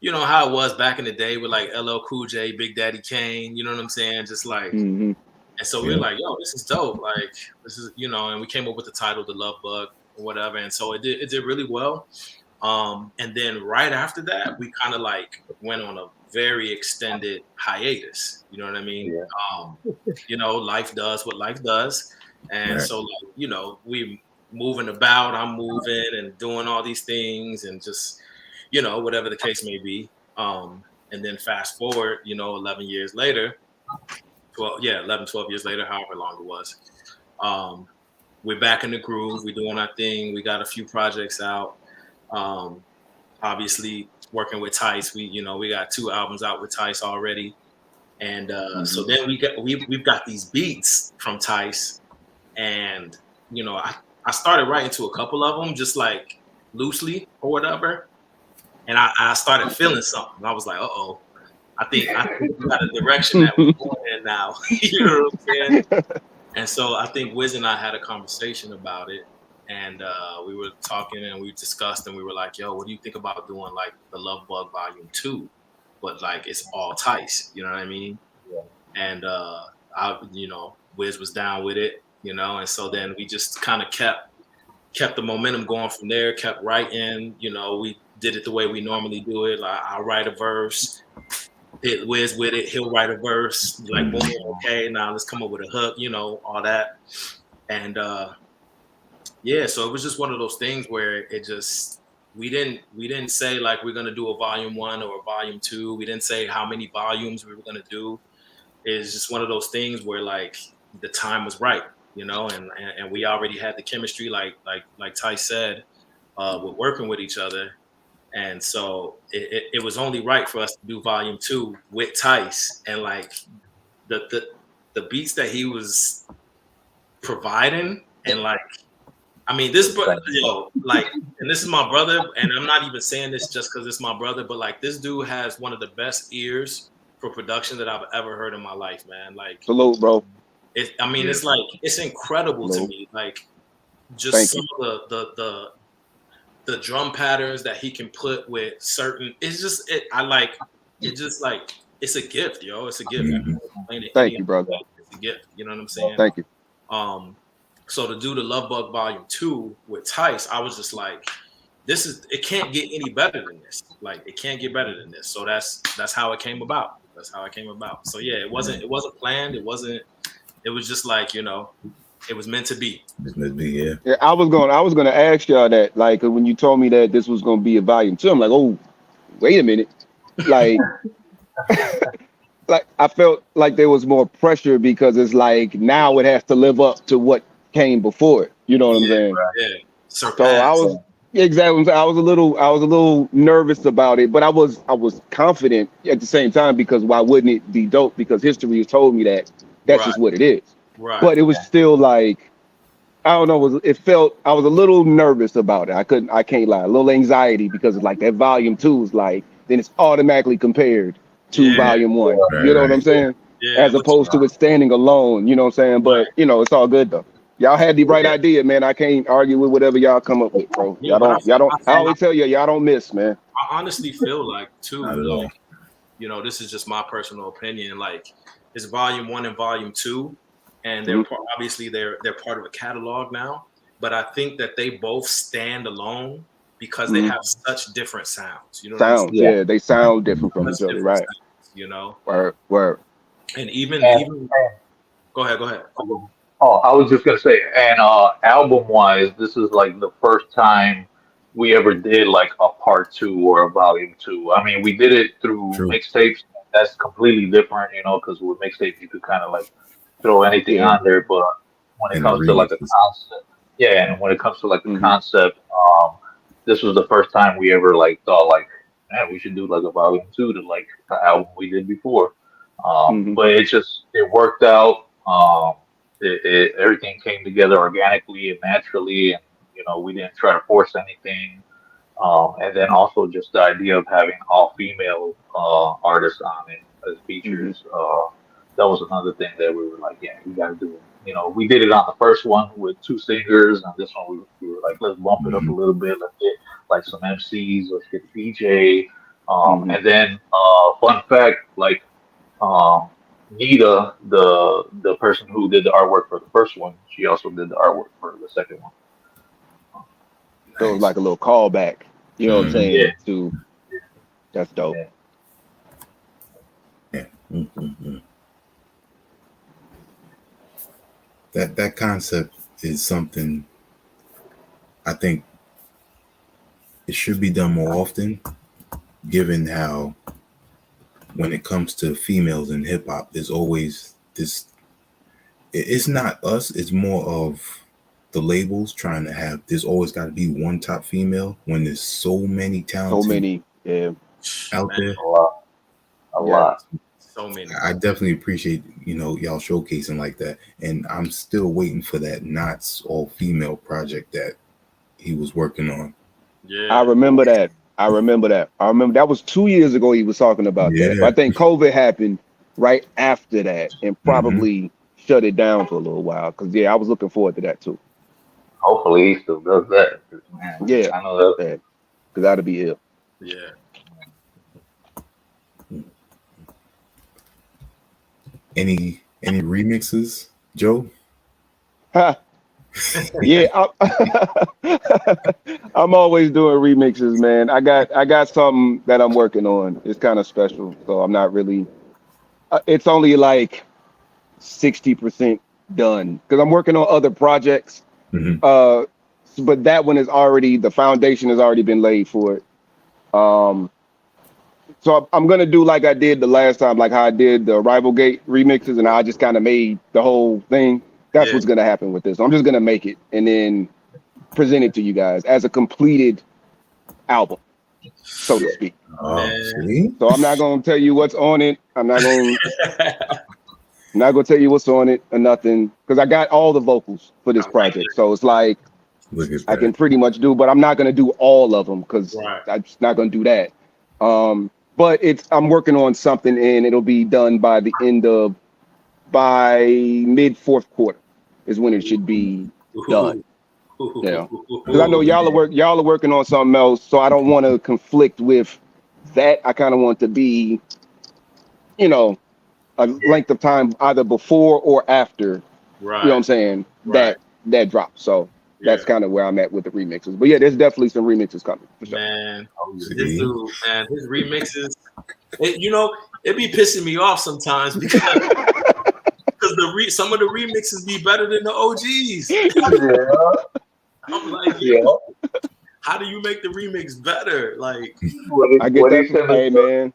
Speaker 4: you know how it was back in the day with like LL Cool J, Big Daddy Kane, you know what I'm saying? Just like,
Speaker 5: Mhm.
Speaker 4: and so we
Speaker 2: Yeah.
Speaker 4: were like, yo, this is dope. Like this is, and we came up with the title, The Love Bug, or whatever. And so it did really well. And then right after that, we kind of like went on a very extended hiatus. You know what I mean?
Speaker 3: Yeah.
Speaker 4: Um, life does what life does. And
Speaker 2: Right.
Speaker 4: so like, we moving about, I'm moving and doing all these things and just, whatever the case may be. And then fast forward, 11 years later, 11, 12 years later, however long it was. We're back in the groove. We're doing our thing. We got a few projects out. Um, Obviously, working with Tyse, we got 2 albums out with Tyse already, and so then we've got these beats from Tyse, and I started writing to a couple of them just like loosely or whatever, and I started feeling something. I was like, oh, I think we got a direction that we're going in now. You know what I'm saying? And so I think Wiz and I had a conversation about it, and we were talking and we discussed, and we were like, "Yo, what do you think about doing like the Love Bug Volume 2, but like it's all Tyse?" You know what I mean?
Speaker 3: Yeah.
Speaker 4: And Wiz was down with it, and so then we just kind of kept the momentum going from there. Kept writing, we did it the way we normally do it. Like I write a verse, hit Wiz with it, he'll write a verse, like boom, okay, now let's come up with a hook, all that. And yeah, so it was just one of those things where it just we didn't say like we're gonna do a volume 1 or a volume 2. We didn't say how many volumes we were gonna do. It's just one of those things where like the time was right, and we already had the chemistry, like Ty said, with working with each other. And so it was only right for us to do volume 2 with Tyse, and like the beats that he was providing, and like, I mean, this like, and this is my brother, and I'm not even saying this just because it's my brother, but like this dude has one of the best ears for production that I've ever heard in my life, man. Like,
Speaker 5: Salute, bro.
Speaker 4: it's like it's incredible to me, like just
Speaker 5: Thank
Speaker 4: some of the drum patterns that he can put with certain. It's just it's a gift, yo. It's a gift.
Speaker 5: Thank you, brother.
Speaker 4: It's a gift. You know what I'm saying?
Speaker 5: Thank you.
Speaker 4: So to do the Love Bug Volume 2 with Tyse, I was just like, it can't get any better than this. Like it can't get better than this. So that's how it came about. That's how it came about. So yeah, it wasn't planned. It was just like, it was meant to be.
Speaker 2: It's meant to be, yeah.
Speaker 5: Yeah, I was gonna ask y'all that. Like when you told me that this was gonna be a volume 2, I'm like, oh, wait a minute. Like, like I felt like there was more pressure because it's like now it has to live up to what came before it. You know what I'm saying?
Speaker 4: Yeah.
Speaker 5: So I was exactly. I was a little nervous about it, but I was confident at the same time, because why wouldn't it be dope? Because history has told me that that's just what it is.
Speaker 4: Right.
Speaker 5: But it was still like, I don't know. I was a little nervous about it. I can't lie. A little anxiety, because it's like that volume 2 is like, then it's automatically compared to volume 1. You know what I'm saying?
Speaker 4: Yeah,
Speaker 5: as opposed to it standing alone. You know what I'm saying? But it's all good though. Y'all had the right idea, man. I can't argue with whatever y'all come up with, bro. Y'all don't. I always tell you, y'all don't miss, man.
Speaker 4: I honestly feel like too,
Speaker 2: Not at all.
Speaker 4: like, this is just my personal opinion. Like, it's volume 1 and volume 2, and they're obviously they're part of a catalog now. But I think that they both stand alone because they have such different sounds. You know what I'm
Speaker 5: Sounds,
Speaker 4: saying?
Speaker 5: yeah, they sound different from each
Speaker 4: Such
Speaker 5: other,
Speaker 4: different
Speaker 5: right?
Speaker 4: sounds, you know.
Speaker 5: Word.
Speaker 4: And even
Speaker 3: And
Speaker 4: go ahead.
Speaker 3: oh, I was just gonna say, and album wise, this is like the first time we ever did like a part two or a volume two. I mean, we did it through
Speaker 2: True.
Speaker 3: mixtapes. That's completely different, you know, because with mixtapes you could kind of like throw anything
Speaker 5: Yeah.
Speaker 3: on there. But when it
Speaker 2: And the
Speaker 3: comes to like a
Speaker 2: remixes.
Speaker 3: concept, yeah, and when it comes to like a
Speaker 5: Mhm.
Speaker 3: concept, this was the first time we ever like thought like, man, we should do like a volume two to like the album we did before.
Speaker 5: Mhm.
Speaker 3: But it worked out. Everything came together organically and naturally, and you know we didn't try to force anything. And then also just the idea of having all female artists on it as
Speaker 5: Mhm.
Speaker 3: features. That was another thing that we were like, yeah, we got to do it. You know, we did it on the first one with two singers, and this one we were like, let's bump it up a little bit. Let's get like some MCs. Let's get a DJ.
Speaker 5: Mhm.
Speaker 3: And then fun fact, like um, Nita, the person who did the artwork for the first one, she also did the artwork for the second one.
Speaker 5: So it was
Speaker 2: Nice.
Speaker 5: like a little callback. You know what I'm
Speaker 2: Mhm.
Speaker 3: Yeah,
Speaker 5: saying? To that's dope.
Speaker 3: yeah.
Speaker 2: Yeah. Mm-hmm. That concept is something I think it should be done more often, given how when it comes to females in hip hop, there's always this. It's not us. It's more of the labels trying to have. There's always got to be one top female when there's so many
Speaker 5: So
Speaker 2: talented
Speaker 5: many. Yeah.
Speaker 2: out
Speaker 4: Man,
Speaker 2: there.
Speaker 3: A lot, a
Speaker 5: Yeah.
Speaker 3: lot.
Speaker 4: so many.
Speaker 2: I definitely appreciate y'all showcasing like that, and I'm still waiting for that Knots all female project that he was working on.
Speaker 4: Yeah.
Speaker 5: I remember that. I remember that was 2 years ago he was talking about that. But
Speaker 2: Yeah.
Speaker 5: I think COVID happened right after that and
Speaker 2: Mm-hmm.
Speaker 5: probably shut it down for a little while. Cause yeah, I was looking forward to that too.
Speaker 3: Hopefully he still does that. 'Cause, man,
Speaker 5: Yeah.
Speaker 3: I know that.
Speaker 5: Yeah. Cause that'd be ill.
Speaker 4: Yeah.
Speaker 2: Any remixes, Joe?
Speaker 5: Ha. Yeah, I'm always doing remixes, man. I got something that I'm working on. It's kind of special, so I'm not really. It's only like 60% done because I'm working on other projects.
Speaker 2: Mm-hmm.
Speaker 5: But that one is already the foundation has already been laid for it. So I'm gonna do like I did the last time, like how I did the Rival Gate remixes, and I just kind of made the whole thing. That's
Speaker 4: Yeah.
Speaker 5: what's gonna happen with this. I'm just gonna make it and then present it to you guys as a completed album, so to speak.
Speaker 2: Oh,
Speaker 4: Man.
Speaker 2: see?
Speaker 5: So I'm not gonna tell you what's on it. I'm not gonna tell you what's on it or nothing because I got all the vocals for this project. So it's like
Speaker 2: Look at
Speaker 5: I
Speaker 2: that.
Speaker 5: can pretty much do, but I'm not gonna do all of them because
Speaker 4: Right.
Speaker 5: I'm just not gonna do that. But I'm working on something and it'll be done by mid fourth quarter is when it should be done. Yeah. Because I know y'all are working on something else, so I don't want to conflict with that. I kind of want to be, a length of time either before or after.
Speaker 4: Right.
Speaker 5: You know what I'm saying?
Speaker 4: Right.
Speaker 5: That drop. So that's kind of where I'm at with the remixes. But yeah, there's definitely some remixes coming for sure.
Speaker 4: Man, this
Speaker 2: See?
Speaker 4: dude, man, his remixes, it be pissing me off sometimes because some of the remixes be better than the OGs.
Speaker 3: Yeah,
Speaker 4: I'm like,
Speaker 3: yeah.
Speaker 4: how do you make the remix better? Like,
Speaker 5: I get that from, hey man,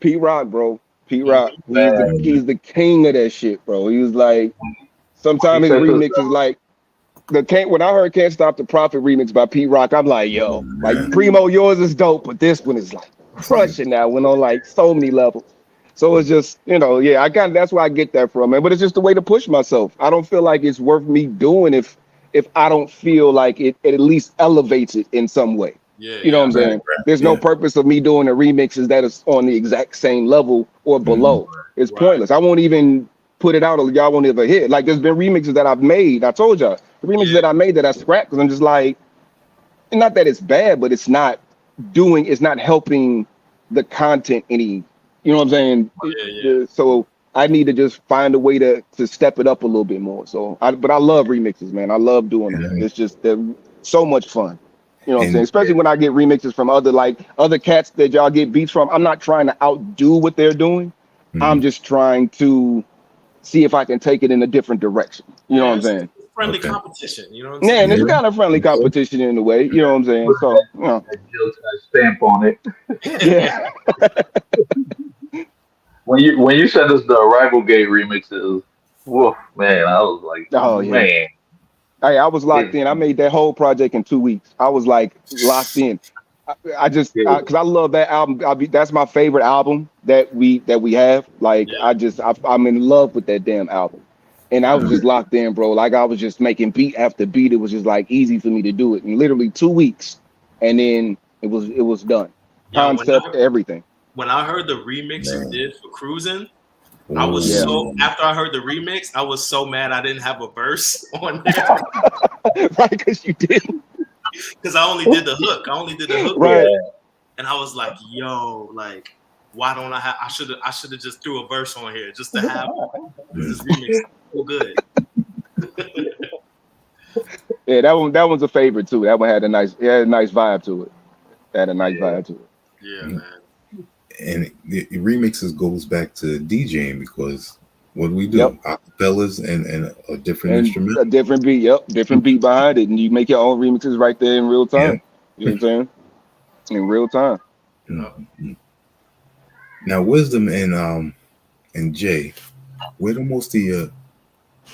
Speaker 5: P Rock, bro. P Rock, he's the king of that shit, bro. He was like, sometimes his remix is like when I heard "Can't Stop the Profit" remix by P Rock, I'm like, yo, like Primo, yours is dope, but this one is like crushing that one on like so many levels. So it's just, that's where I get that from, man. But it's just a way to push myself. I don't feel like it's worth me doing if I don't feel like it at least elevates it in some way.
Speaker 4: yeah,
Speaker 5: You know what I'm saying? There's no purpose of me doing the remixes that is on the exact same level or below. It's pointless. I won't even put it out or y'all won't ever hit. Like there's been remixes that I've made. I told y'all the remixes that I made that I scrapped because I'm just like, not that it's bad, but it's not helping the content any. You know what I'm saying?
Speaker 4: Yeah.
Speaker 5: So I need to just find a way to step it up a little bit more. But I love remixes, man. I love doing them. It's just they're so much fun. You know what I'm saying? Especially when I get remixes from other cats that y'all get beats from. I'm not trying to outdo what they're doing. I'm just trying to see if I can take it in a different direction. You know what I'm saying?
Speaker 4: Friendly competition. You know what I'm
Speaker 5: Yeah,
Speaker 4: saying?
Speaker 5: and it's kind of friendly competition in a way. You know what I'm saying? So, you know.
Speaker 3: That Jill stamp on it.
Speaker 5: Yeah.
Speaker 3: When you sent us the Arrival Gate remixes, woof, man, I was like,
Speaker 5: Oh yeah.
Speaker 3: man.
Speaker 5: Hey, I was locked in. I made that whole project in 2 weeks. I was like locked in. I just because I love that album. That's my favorite album that we have. Like I'm in love with that damn album, and I was just locked in, bro. Like I was just making beat after beat. It was just like easy for me to do it in literally 2 weeks, and then it was done. Concept, everything.
Speaker 4: When I heard the remix you did for Cruising, I was so after I heard the remix, I was so mad I didn't have a verse on there.
Speaker 5: Right, because you didn't.
Speaker 4: Because I only did the hook.
Speaker 5: Right.
Speaker 4: And I was like, yo, like, why don't I have I should have just threw a verse on here just to have this remix so good.
Speaker 5: Yeah, that one's a favorite too. That one had a nice vibe to it.
Speaker 4: Yeah, man.
Speaker 2: And the remixes goes back to DJing because what we do, acapellas and a different instrument,
Speaker 5: a different beat, different beat behind it, and you make your own remixes right there in real time. You know what I'm saying? In real time.
Speaker 2: Now, Wisdom and Jay, where do most of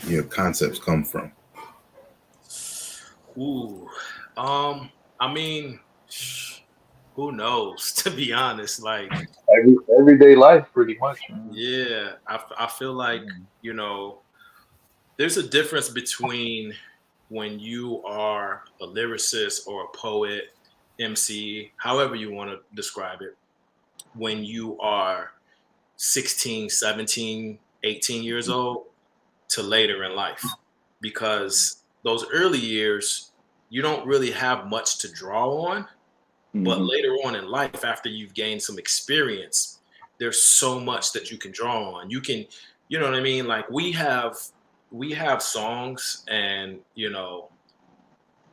Speaker 2: your concepts come from?
Speaker 4: Ooh, I mean, who knows? To be honest, like
Speaker 3: everyday life, pretty much.
Speaker 4: Yeah, I feel like there's a difference between when you are a lyricist or a poet, MC, however you want to describe it, when you are 16, 17, 18 years old to later in life. Because those early years, you don't really have much to draw on. But later on in life, after you've gained some experience, there's so much that you can draw on. You can, you know what I mean? Like we have songs and,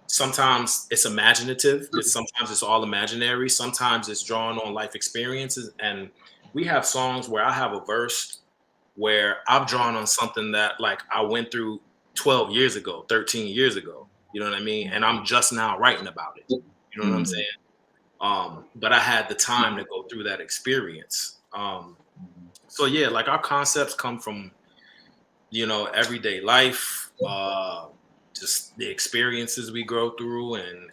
Speaker 4: sometimes it's imaginative. Sometimes it's all imaginary. Sometimes it's drawn on life experiences. And we have songs where I have a verse where I've drawn on something that like I went through 12 years ago, 13 years ago. You know what I mean? And I'm just now writing about it. You know what I'm saying? But I had the time to go through that experience. So yeah, like our concepts come from, everyday life, just the experiences we go through, and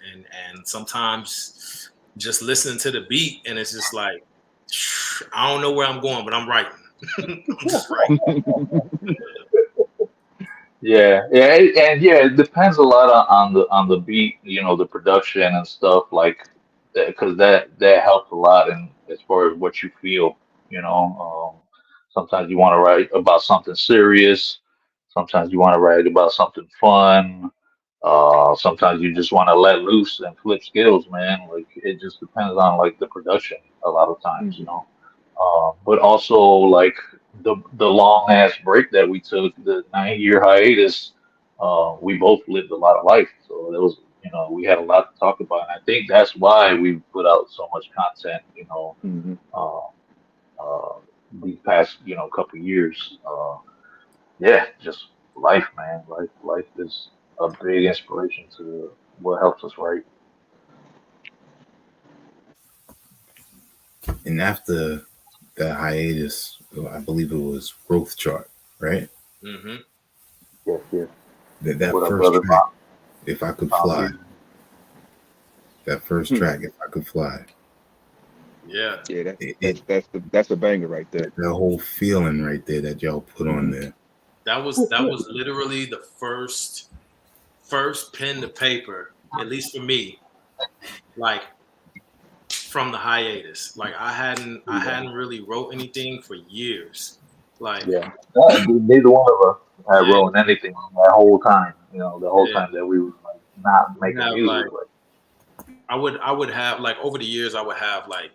Speaker 4: sometimes just listening to the beat, and it's just like, I don't know where I'm going, but I'm writing. I'm just writing.
Speaker 3: Yeah, and it depends a lot on the beat, the production and stuff like that, because that helps a lot in as far as what you feel. Sometimes you want to write about something serious, sometimes you want to write about something fun, sometimes you just want to let loose and flip skills, man. Like it just depends on like the production a lot of times. But also like the long ass break that we took, the 9 year hiatus, we both lived a lot of life. So there was, we had a lot to talk about. And I think that's why we put out so much content, uh, these past, couple years. Yeah, just life, man. Life is a big inspiration to what helps us write.
Speaker 2: And after the hiatus, I believe it was Growth Chart, right?
Speaker 4: Mm-hmm.
Speaker 3: Yes.
Speaker 2: That first track, If I Could Fly. That first track, If I Could Fly.
Speaker 4: Yeah.
Speaker 5: Yeah, that's a banger right there.
Speaker 2: That whole feeling right there that y'all put on there.
Speaker 4: That was literally the first pen to paper, at least for me, like from the hiatus. Like I hadn't really wrote anything for years. Like
Speaker 3: neither one of us had wrote anything that whole time. The whole time that we were like not making music.
Speaker 4: I would have like over the years I would have like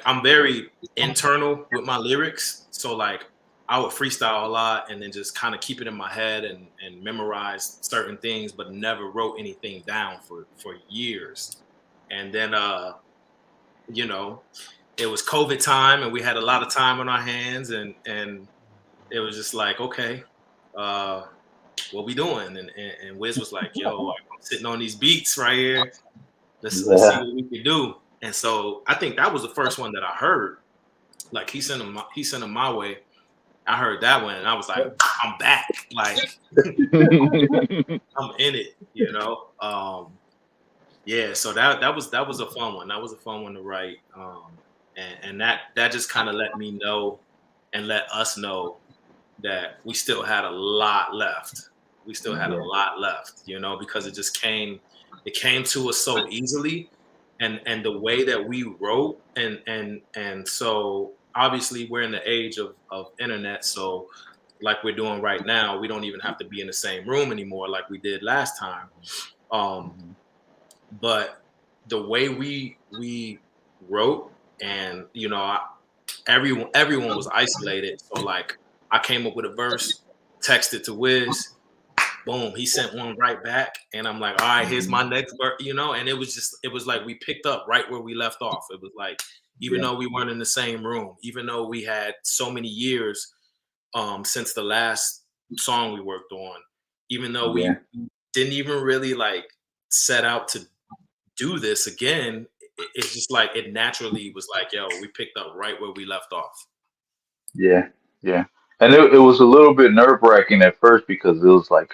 Speaker 4: I'm very internal with my lyrics. So like I would freestyle a lot and then just kind of keep it in my head and memorize certain things, but never wrote anything down for years. And then you know, it was COVID time and we had a lot of time on our hands, and it was just like, okay, what we doing? And Wiz was like, yo, like, I'm sitting on these beats right here. Let's see
Speaker 3: Yeah.
Speaker 4: what we can do. And so I think that was the first one that I heard. Like he sent him my way. I heard that one and I was like, I'm back. Like I'm in it, you know. Yeah, so that was a fun one. That was a fun one to write. And that just kind of let me know and let us know that we still had a lot left. We still had a lot left, you know, because it came to us so easily, and the way that we wrote, and so obviously we're in the age of internet, so like we're doing right now, we don't even have to be in the same room anymore like we did last time. But the way we wrote, and you know, everyone was isolated, so like I came up with a verse, texted to Wiz, boom, he sent one right back, and I'm like, all right, here's my next verse, you know. And it was like we picked up right where we left off. It was like, even though we weren't in the same room, even though we had so many years since the last song we worked on, even though we didn't even really like set out to do this again, it's just like it naturally was like, yo, we picked up right where we left off.
Speaker 3: Yeah, yeah. And it was a little bit nerve-wracking at first because it was like,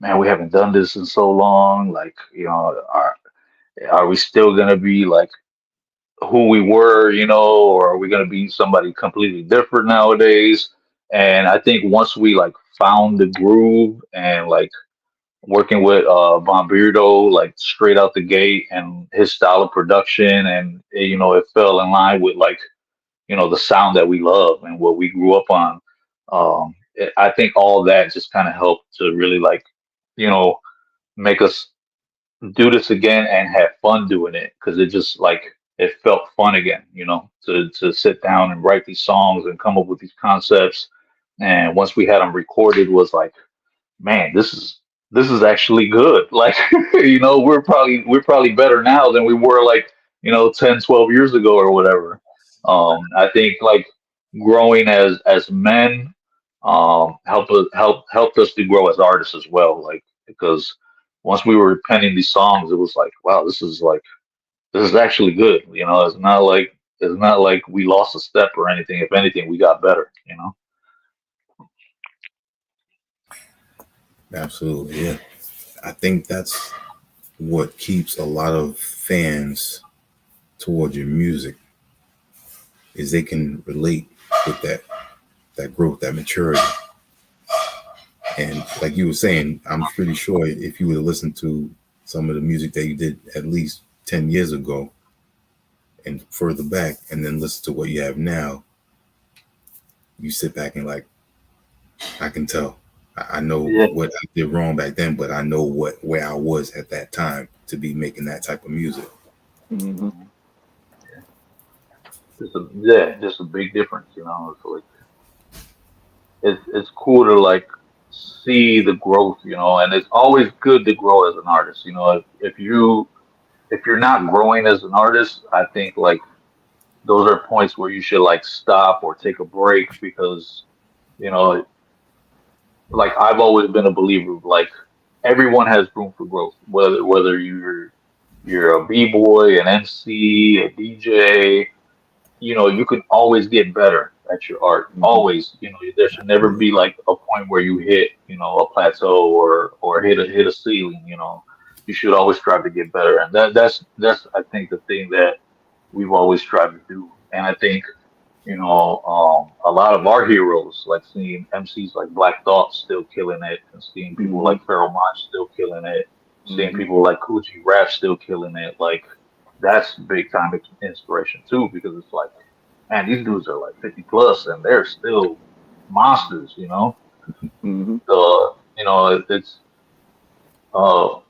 Speaker 3: man, we haven't done this in so long. Like, are we still gonna be like who we were, or are we gonna be somebody completely different nowadays? And I think once we like found the groove and like working with Von Beardo like straight out the gate and his style of production, and it fell in line with like the sound that we love and what we grew up on. I think all that just kind of helped to really like you know make us do this again and have fun doing it, because it just like it felt fun again, to sit down and write these songs and come up with these concepts. And once we had them recorded, was like, man, this is actually good. Like, we're probably better now than we were like, 10, 12 years ago or whatever. I think like growing as men helped us to grow as artists as well. Like, because once we were penning these songs, it was like, wow, this is actually good. It's not like we lost a step or anything. If anything, we got better.
Speaker 2: Absolutely, yeah. I think that's what keeps a lot of fans towards your music, is they can relate with that growth, that maturity. And like you were saying, I'm pretty sure if you would have listened to some of the music that you did at least 10 years ago and further back, and then listen to what you have now, you sit back and like, I can tell. I know
Speaker 3: Yeah.
Speaker 2: what I did wrong back then, but I know where I was at that time to be making that type of music.
Speaker 5: Mhm.
Speaker 3: Just a big difference. It's like it's cool to like see the growth, and it's always good to grow as an artist. If you're not growing as an artist, I think like those are points where you should like stop or take a break, because you know like I've always been a believer of like everyone has room for growth, whether you're a b-boy, an MC, a DJ. You can always get better at your art.
Speaker 5: Mhm.
Speaker 3: Always, there should never be like a point where you hit, a plateau or hit a ceiling. You should always strive to get better, and that's I think the thing that we've always tried to do. And I think a lot of our heroes, like seeing MCs like Black Thought still killing it, and seeing people
Speaker 5: Mhm.
Speaker 3: like Pharoah Monch still killing it, seeing
Speaker 5: Mhm.
Speaker 3: people like Coogee Rap still killing it, like that's big time inspiration too, because it's like, man, these dudes are like 50 plus and they're still monsters.
Speaker 5: Mhm.
Speaker 3: So, it's uh,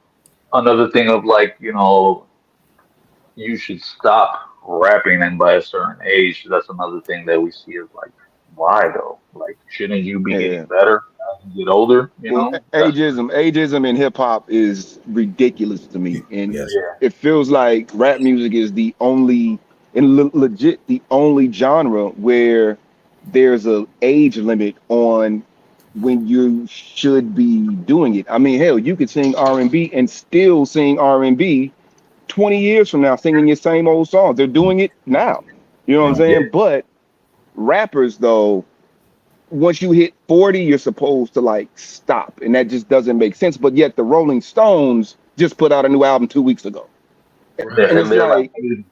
Speaker 3: another thing of like, you should stop rapping, and by a certain age, that's another thing that we see as like why though? Like, shouldn't you be getting
Speaker 5: Yeah.
Speaker 3: better as you get older? You
Speaker 5: Well,
Speaker 3: know, that's
Speaker 5: ageism in hip hop is ridiculous to me, and
Speaker 2: Yes.
Speaker 3: yeah,
Speaker 5: it feels like rap music is the only and legit the only genre where there's a age limit on when you should be doing it. I mean, hell, you could sing R&B and still sing R&B 20 years from now, singing your same old songs. They're doing it now. You know what I'm
Speaker 2: Mhm.
Speaker 3: yeah,
Speaker 5: saying? But rappers, though, once you hit 40, you're supposed to like stop. And that just doesn't make sense. But yet the Rolling Stones just put out a new album 2 weeks ago.
Speaker 4: Right.
Speaker 5: And
Speaker 3: and
Speaker 5: it's
Speaker 3: they're like,
Speaker 5: like,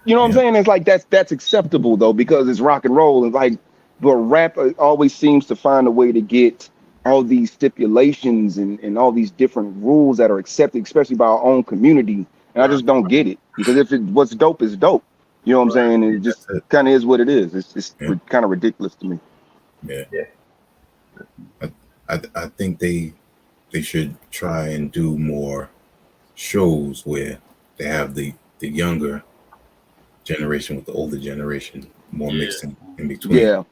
Speaker 5: you know what I'm
Speaker 2: Yeah.
Speaker 5: saying? It's like that's acceptable though, because it's rock and roll. And like, but rap always seems to find a way to get all these stipulations and all these different rules that are accepted, especially by our own community. And I
Speaker 4: Right.
Speaker 5: just don't get it. Because if it what's dope is dope. You know what I'm
Speaker 4: Right.
Speaker 5: saying? And it just
Speaker 2: That's it.
Speaker 5: kind of is what it is. It's
Speaker 2: Yeah.
Speaker 5: kind of ridiculous to me.
Speaker 2: Yeah.
Speaker 3: yeah,
Speaker 2: I think they should try and do more shows where they have the younger generation with the older generation more
Speaker 4: Yeah.
Speaker 2: mixed in between.
Speaker 5: Yeah.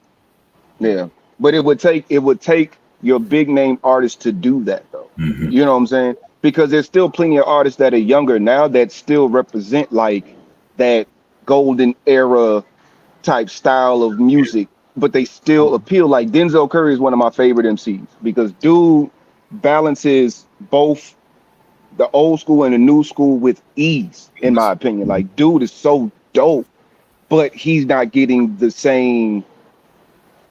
Speaker 5: Yeah, but it would take your big name artists to do that though.
Speaker 2: Hmm.
Speaker 5: You know what I'm saying? Because there's still plenty of artists that are younger now that still represent like that golden era type style of music, but they still appeal. Like Denzel Curry is one of my favorite MCs because dude balances both the old school and the new school with ease, in my opinion. Like dude is so dope, but he's not getting the same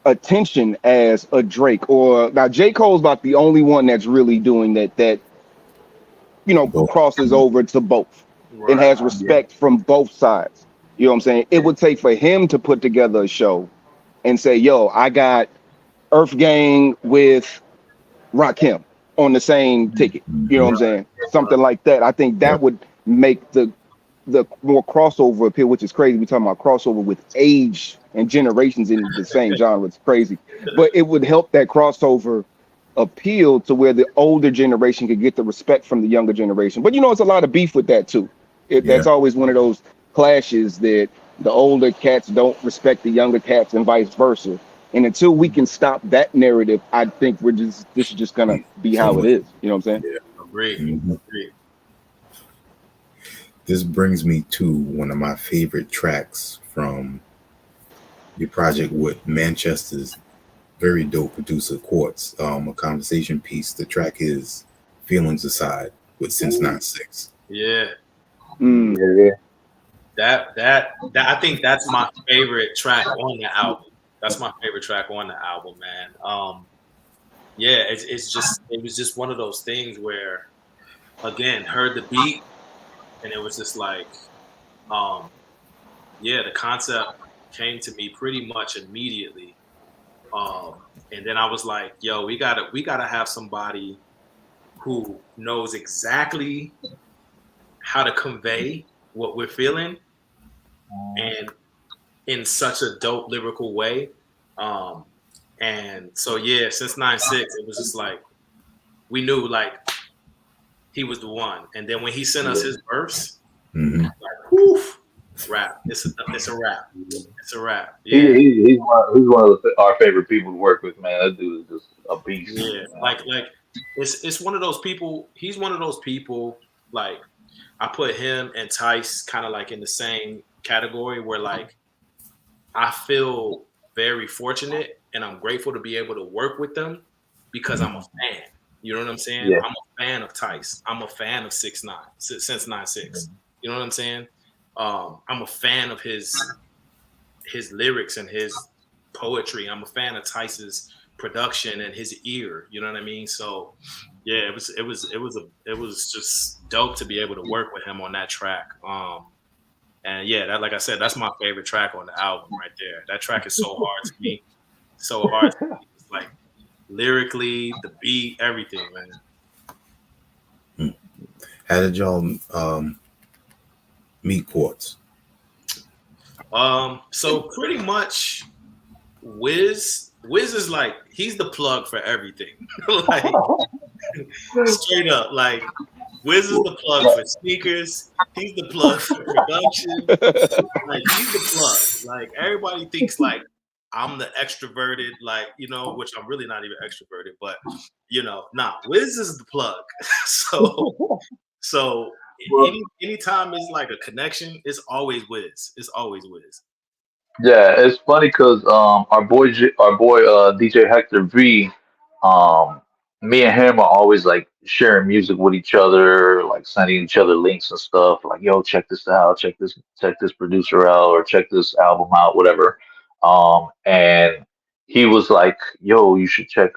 Speaker 5: attention as a Drake or now J. Cole's about the only one that's really doing that
Speaker 2: Both.
Speaker 5: crosses over to both and
Speaker 4: Right.
Speaker 5: has
Speaker 3: yeah,
Speaker 5: respect from both sides. You know what I'm saying? It would take for him to put together a show and say, yo, I got Earth Gang with Rakim on the same ticket. You know what
Speaker 2: Hmm.
Speaker 5: I'm saying?
Speaker 4: Right.
Speaker 5: Something like that. I think
Speaker 2: Yep.
Speaker 5: that would make the more crossover appeal, which is crazy. We're talking about crossover with age and generations in the same genre. It's crazy. But it would help that crossover appeal to where the older generation could get the respect from the younger generation. But it's a lot of beef with that too.
Speaker 2: Yeah.
Speaker 5: That's always one of those clashes that the older cats don't respect the younger cats and vice versa. And until we can stop that narrative, I think this is just gonna be
Speaker 2: So
Speaker 5: how it
Speaker 2: much.
Speaker 5: is. You know what I'm saying?
Speaker 2: Yeah.
Speaker 4: Agree.
Speaker 2: Mhm.
Speaker 4: Agree.
Speaker 2: This brings me to one of my favorite tracks from your project with Manchester's very dope producer Quartz. A conversation piece. The track is "Feelings Aside" with Since 96.
Speaker 4: Yeah.
Speaker 5: Mm.
Speaker 3: yeah,
Speaker 4: That I think that's my favorite track on the album. That's my favorite track on the album, man. Yeah, it was just one of those things where again heard the beat and it was just like um yeah, the concept came to me pretty much immediately. And then I was like, yo, we gotta have somebody who knows exactly how to convey what we're feeling and in such a dope lyrical way. Um, and so yeah, since 96, it was just like we knew like he was the one. And then when he sent us
Speaker 3: yeah.
Speaker 4: his verse,
Speaker 2: Hmm.
Speaker 4: like woof, rap. It's a rap. It's a rap.
Speaker 3: He,
Speaker 4: Yeah.
Speaker 3: he's one of our favorite people to work with, man. That dude is just a beast.
Speaker 4: Yeah.
Speaker 3: Man.
Speaker 4: Like it's one of those people, he's one of those people, like I put him and Tyse kind of like in the same category where like I feel very fortunate and I'm grateful to be able to work with them because I'm a fan. You know what I'm saying?
Speaker 3: Yeah,
Speaker 4: I'm a fan of Tyse. I'm a fan of 6ix9ine since 9-6. You know what I'm saying? I'm a fan of his lyrics and his poetry. I'm a fan of Tyse's production and his ear. You know what I mean? So yeah, it was just dope to be able to work with him on that track. And yeah, that like I said, that's my favorite track on the album right there. That track is so hard to me, so hard to me. It's like lyrically, the beat, everything, man.
Speaker 2: How did y'all meet Quartz?
Speaker 4: So pretty much, Wiz is like he's the plug for everything, like straight up, like. Wiz is the plug for sneakers. He's the plug for production. Like he's the plug. Like everybody thinks like I'm the extroverted, like, which I'm really not even extroverted, but Wiz is the plug. so
Speaker 3: Well,
Speaker 4: anytime it's like a connection, it's always Wiz. It's always Wiz.
Speaker 3: yeah, it's funny because our boy DJ Hector V, um, me and him are always like sharing music with each other, like sending each other links and stuff. Like, yo, check this out, check this producer out, or check this album out, whatever. And he was like, yo, you should check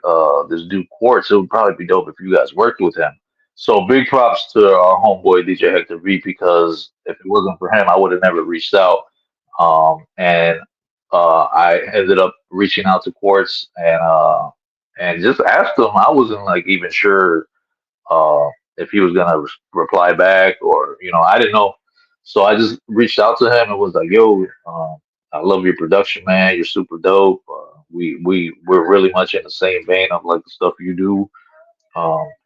Speaker 3: this dude Quartz. It would probably be dope if you guys worked with him. So big props to our homeboy DJ Hector V, because if it wasn't for him, I would have never reached out. And I ended up reaching out to Quartz and just asked him. I wasn't like even sure uh, if he was gonna reply back, or I didn't know. So I just reached out to him and was like, "Yo, I love your production, man. You're super dope. We're really much in the same vein of like the stuff you do.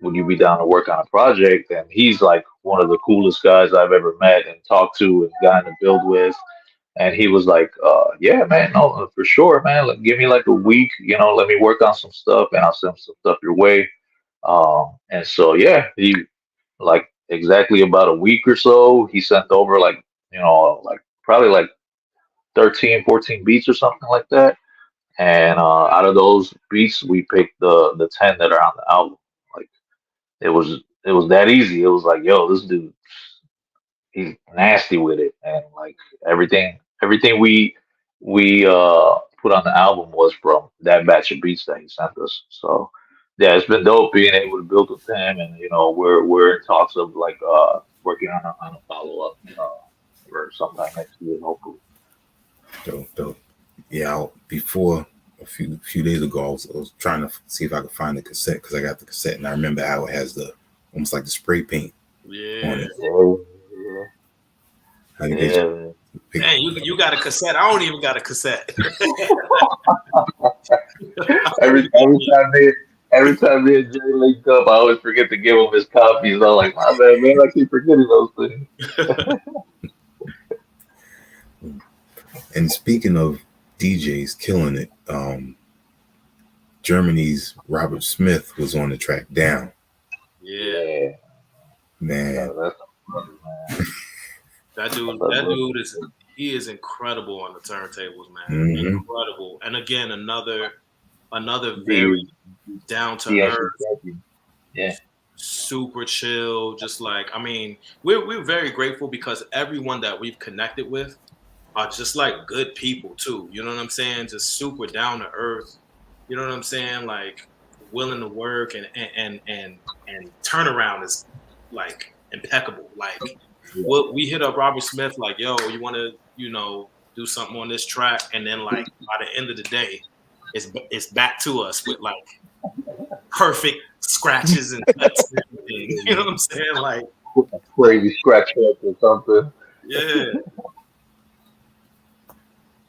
Speaker 3: Would you be down to work on a project?" And he's like one of the coolest guys I've ever met and talked to and gotten to build with. And he was like, yeah, man, no, for sure, man. Like, give me like a week, let me work on some stuff and I'll send some stuff your way. And so, yeah, he like exactly about a week or so, he sent over like, like probably like 13, 14 beats or something like that. And out of those beats, we picked the 10 that are on the album. Like it was that easy. It was like, yo, this dude, he's nasty with it, and like everything we put on the album was from that batch of beats that he sent us. So yeah, it's been dope being able to build with him, and we're in talks of like working on a follow up for sometime next year, hopefully.
Speaker 2: Dope. Yeah, before a few days ago, I was trying to see if I could find the cassette, because I got the cassette and I remember how it has the almost like the spray paint on
Speaker 4: Yeah.
Speaker 2: it.
Speaker 3: Yeah,
Speaker 2: How you
Speaker 3: yeah,
Speaker 2: get
Speaker 3: man.
Speaker 4: Man, you got a cassette. I don't even got a cassette.
Speaker 3: Every time me and Jay link up, I always forget to give him his copies. I'm like, my bad, man. I keep forgetting those things.
Speaker 2: And speaking of DJs killing it, Germany's Robert Smith was on the track Down.
Speaker 4: Yeah.
Speaker 2: Man.
Speaker 4: That dude is incredible on the turntables, man.
Speaker 2: Mm-hmm.
Speaker 4: Incredible. And again, another very down to earth,
Speaker 3: yeah,
Speaker 4: super chill. Just like, I mean, we're very grateful because everyone that we've connected with are just like good people too. You know what I'm saying? Just super down to earth. You know what I'm saying? Like willing to work and turnaround is like impeccable. Like we hit up Robert Smith like, yo, you want to do something on this track, and then like by the end of the day, it's back to us with like perfect scratches and cuts and everything. You know what I'm saying? Like
Speaker 3: crazy scratch up or something.
Speaker 4: Yeah.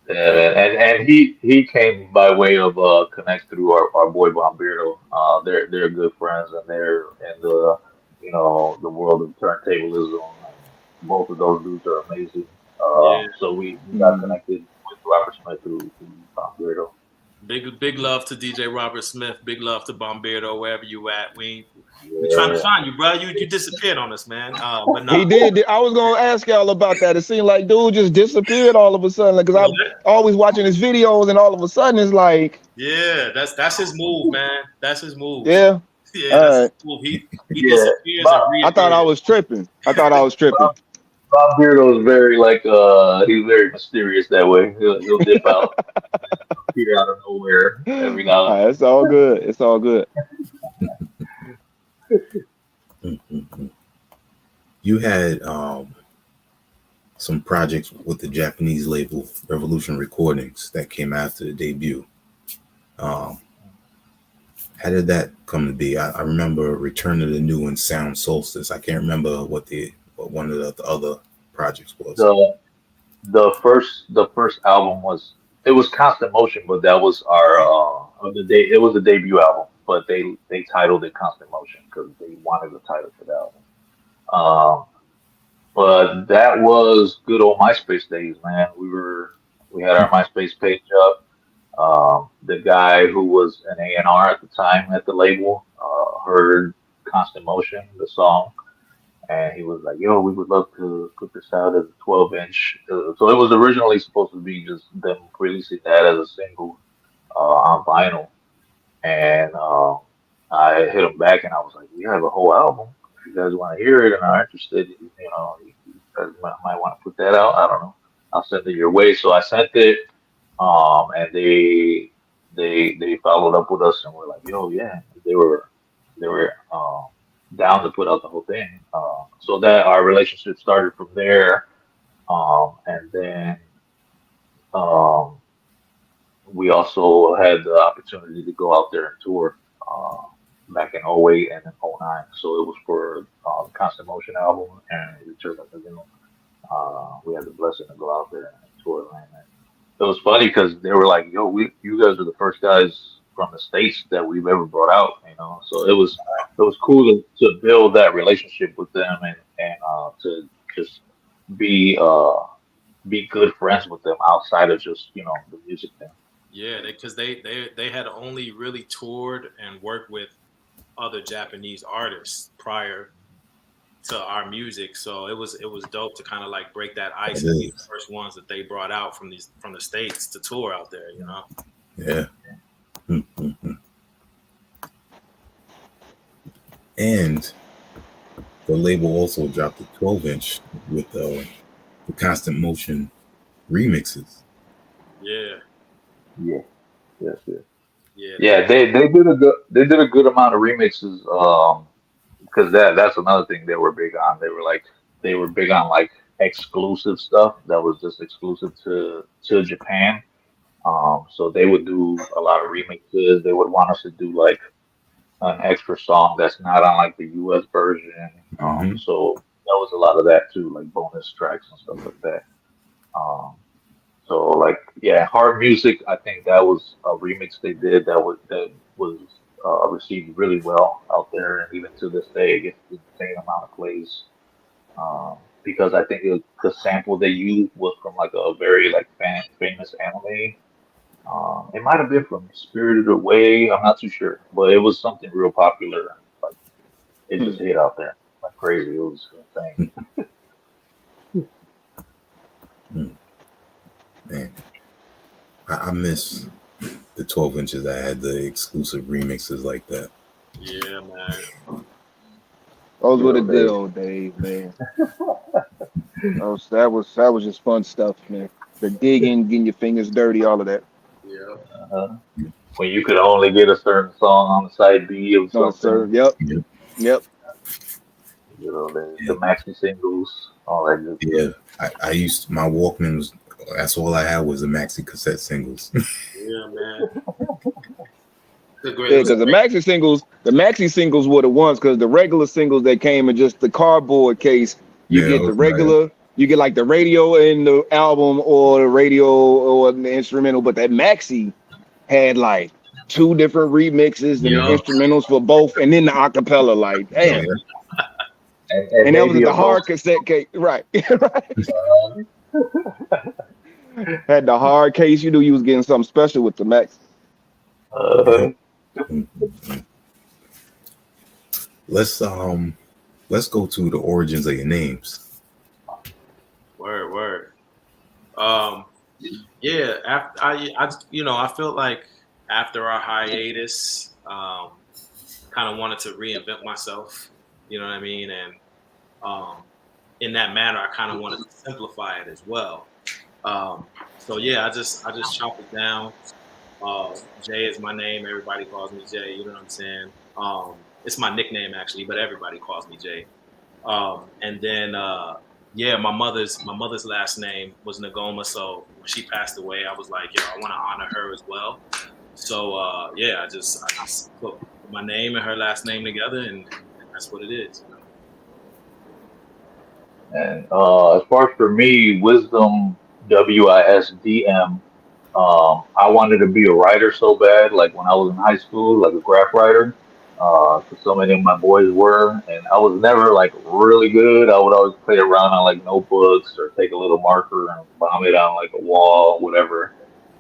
Speaker 3: Yeah, and he came by way of connect through our boy Bombeardo. They're good friends, and they're in the world of turntablism. Both of those dudes are amazing. So we got connected with Robert Smith through Bombeardo.
Speaker 4: Big love to DJ Robert Smith. Big love to Bombeardo, wherever you at. We trying to find you, bro. You disappeared on us, man. But no.
Speaker 5: He did. I was gonna ask y'all about that. It seemed like dude just disappeared all of a sudden. Because I'm always watching his videos, and all of a sudden it's like,
Speaker 4: yeah, that's his move, man. That's his move.
Speaker 5: Yeah.
Speaker 4: Yeah, that's his move. He disappears and reappears.
Speaker 5: I thought I was tripping.
Speaker 3: Bob Beardo is very he's very mysterious that way. He'll dip out, appear out of nowhere every now and then.
Speaker 5: It's all good. It's all good.
Speaker 2: You had some projects with the Japanese label Revolution Recordings that came after the debut. How did that come to be? I remember Return of the New and Sound Solstice. I can't remember what one of the other projects was.
Speaker 3: The first album was Constant Motion, but that was it was the debut album, but they titled it Constant Motion because they wanted the title for the album. But that was good old MySpace days, man. We had our MySpace page up. The guy who was an A&R at the time at the label heard Constant Motion, the song, and he was like, "Yo, we would love to put this out as a 12-inch." So it was originally supposed to be just them releasing that as a single on vinyl, and I hit him back and I was like, "We have a whole album. If you guys want to hear it and are interested, you guys might want to put that out. I don't know. I'll send it your way." So I sent it, and they followed up with us and were like, "Yo, yeah." They were down to put out the whole thing. So that our relationship started from there, and then um, we also had the opportunity to go out there and tour back in '08 and in '09. So it was for the Constant Motion album and Return of the Doom. We had the blessing to go out there and tour Atlanta. It was funny because they were like, "Yo, you guys are the first guys from the states that we've ever brought out," you know. So it was cool to build that relationship with them and to just be be good friends with them outside of just the music thing.
Speaker 4: Yeah, because they had only really toured and worked with other Japanese artists prior to our music, so it was dope to kind of like break that ice
Speaker 2: It
Speaker 4: and be the
Speaker 2: is.
Speaker 4: first ones that they brought out from the states to tour out there.
Speaker 2: Yeah. Mhm. And the label also dropped a 12-inch with the Constant Motion remixes.
Speaker 4: Yeah,
Speaker 3: Yeah. Yes. Yes.
Speaker 4: yeah,
Speaker 3: Yeah. They did a good amount of remixes. Because that's another thing they were big on. They were big on like exclusive stuff that was just exclusive to Japan. So they would do a lot of remixes. They would want us to do like an extra song that's not on like the US version.
Speaker 2: Hmm.
Speaker 3: So that was a lot of that too, like bonus tracks and stuff like that. Um, so like yeah, hard music. I think that was a remix they did that was received really well out there, and even to this day, it gets the same amount of plays. Because I think the sample they used was from like a very like famous anime. It might have been from Spirited Away. I'm not too sure, but it was something real popular. Like it
Speaker 5: Hmm.
Speaker 3: just hit out there like crazy. It was insane.
Speaker 2: Man, I miss the 12 inches. I had the exclusive remixes like that.
Speaker 4: yeah, man.
Speaker 5: Those were
Speaker 3: Good
Speaker 5: the
Speaker 3: old
Speaker 5: good
Speaker 3: days.
Speaker 5: old days, man. That was just fun stuff, man. The digging, getting your fingers dirty, all of that.
Speaker 4: Yeah,
Speaker 3: Uh, when you could only get a certain song on the side B of
Speaker 5: No, sir.
Speaker 3: something.
Speaker 5: Yep.
Speaker 2: Yeah,
Speaker 5: Yep.
Speaker 3: The
Speaker 2: yeah,
Speaker 3: maxi singles, all that good stuff.
Speaker 2: yeah. I used my Walkman was that's all I had was the maxi cassette singles.
Speaker 4: yeah, man. It
Speaker 5: Yeah,
Speaker 4: was a
Speaker 5: because
Speaker 4: great.
Speaker 5: the maxi singles were the ones. Because the regular singles that came in just the cardboard case, you
Speaker 2: Yeah, that
Speaker 5: get the
Speaker 2: was my
Speaker 5: regular, you get like the radio in the album or the radio or the instrumental. But that maxi had like two different remixes and the
Speaker 4: Yup.
Speaker 5: instrumentals for both, and then the acapella. Like,
Speaker 2: yeah.
Speaker 5: damn.
Speaker 3: And
Speaker 5: And that was
Speaker 3: maybe
Speaker 5: the
Speaker 3: a
Speaker 5: hard
Speaker 3: bonus.
Speaker 5: cassette case, right? Right.
Speaker 3: Uh,
Speaker 5: Had the hard case. You knew you was getting something special with the max.
Speaker 2: Yeah.
Speaker 3: uh,
Speaker 2: Mhm. Let's um let's go to the origins of your names.
Speaker 4: Word, word. Um, yeah. After I felt like after our hiatus, kind of wanted to reinvent myself. You know what I mean? And um, in that manner, I kind of wanted to simplify it as well. So yeah, I just chopped it down. Jay is my name. Everybody calls me Jay. You know what I'm saying? It's my nickname actually, but everybody calls me Jay. And then yeah, my mother's last name was Nagoma. So when she passed away, I was like, yo, I want to honor her as well. So yeah, I just put my name and her last name together, and that's what it is.
Speaker 3: and as far as for me, Wisdom, Wisdm. I wanted to be a writer so bad, like when I was in high school, like a graph writer. Cause so many of my boys were, and I was never like really good. I would always play around on like notebooks or take a little marker and vomit on like a wall, whatever.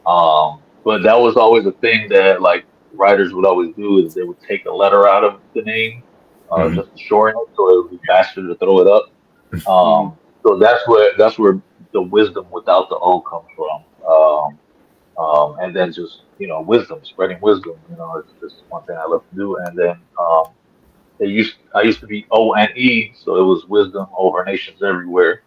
Speaker 3: Um, But that was always a thing that like writers would always do is they would take a letter out of the name,
Speaker 2: Mm-hmm.
Speaker 3: just to shorten it so it would be faster to throw it up.
Speaker 5: Mhm.
Speaker 3: So that's where the wisdom without the O comes from. And then just wisdom, spreading wisdom. It's just one thing I love to do. And then I used to be ONE, so it was wisdom over nations everywhere.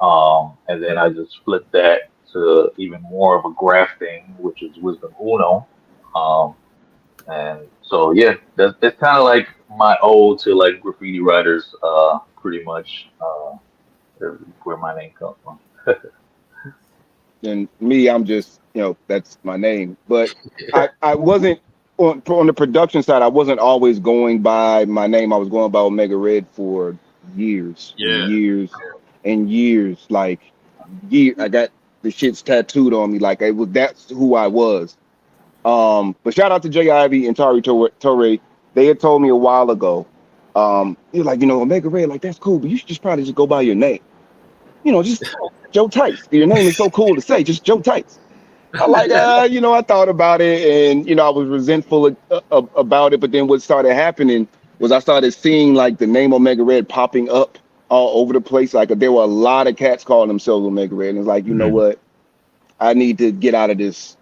Speaker 3: And then I just flipped that to even more of a grafting, which is wisdom uno. Um, and so yeah, that's kind of like my ode to like graffiti writers, pretty much. Where my name comes from.
Speaker 5: And me, I'm just, that's my name. But I wasn't on the production side. I wasn't always going by my name. I was going by Omega Red for years and
Speaker 4: Yeah.
Speaker 5: years and years. Like I got the shits tattooed on me. Like that's who I was. But shout out to Jay Ivy and Tari Torre. They had told me a while ago. He was like, Omega Red, like that's cool, but you should just probably just go by your name. Just Joe Tyse. Your name is so cool to say, just Joe Tyse. I like, I thought about it, and I was resentful about it. But then what started happening was I started seeing like the name Omega Red popping up all over the place. Like there were a lot of cats calling themselves Omega Red, and it's like, you know
Speaker 2: Mm-hmm.
Speaker 5: what? I need to get out of this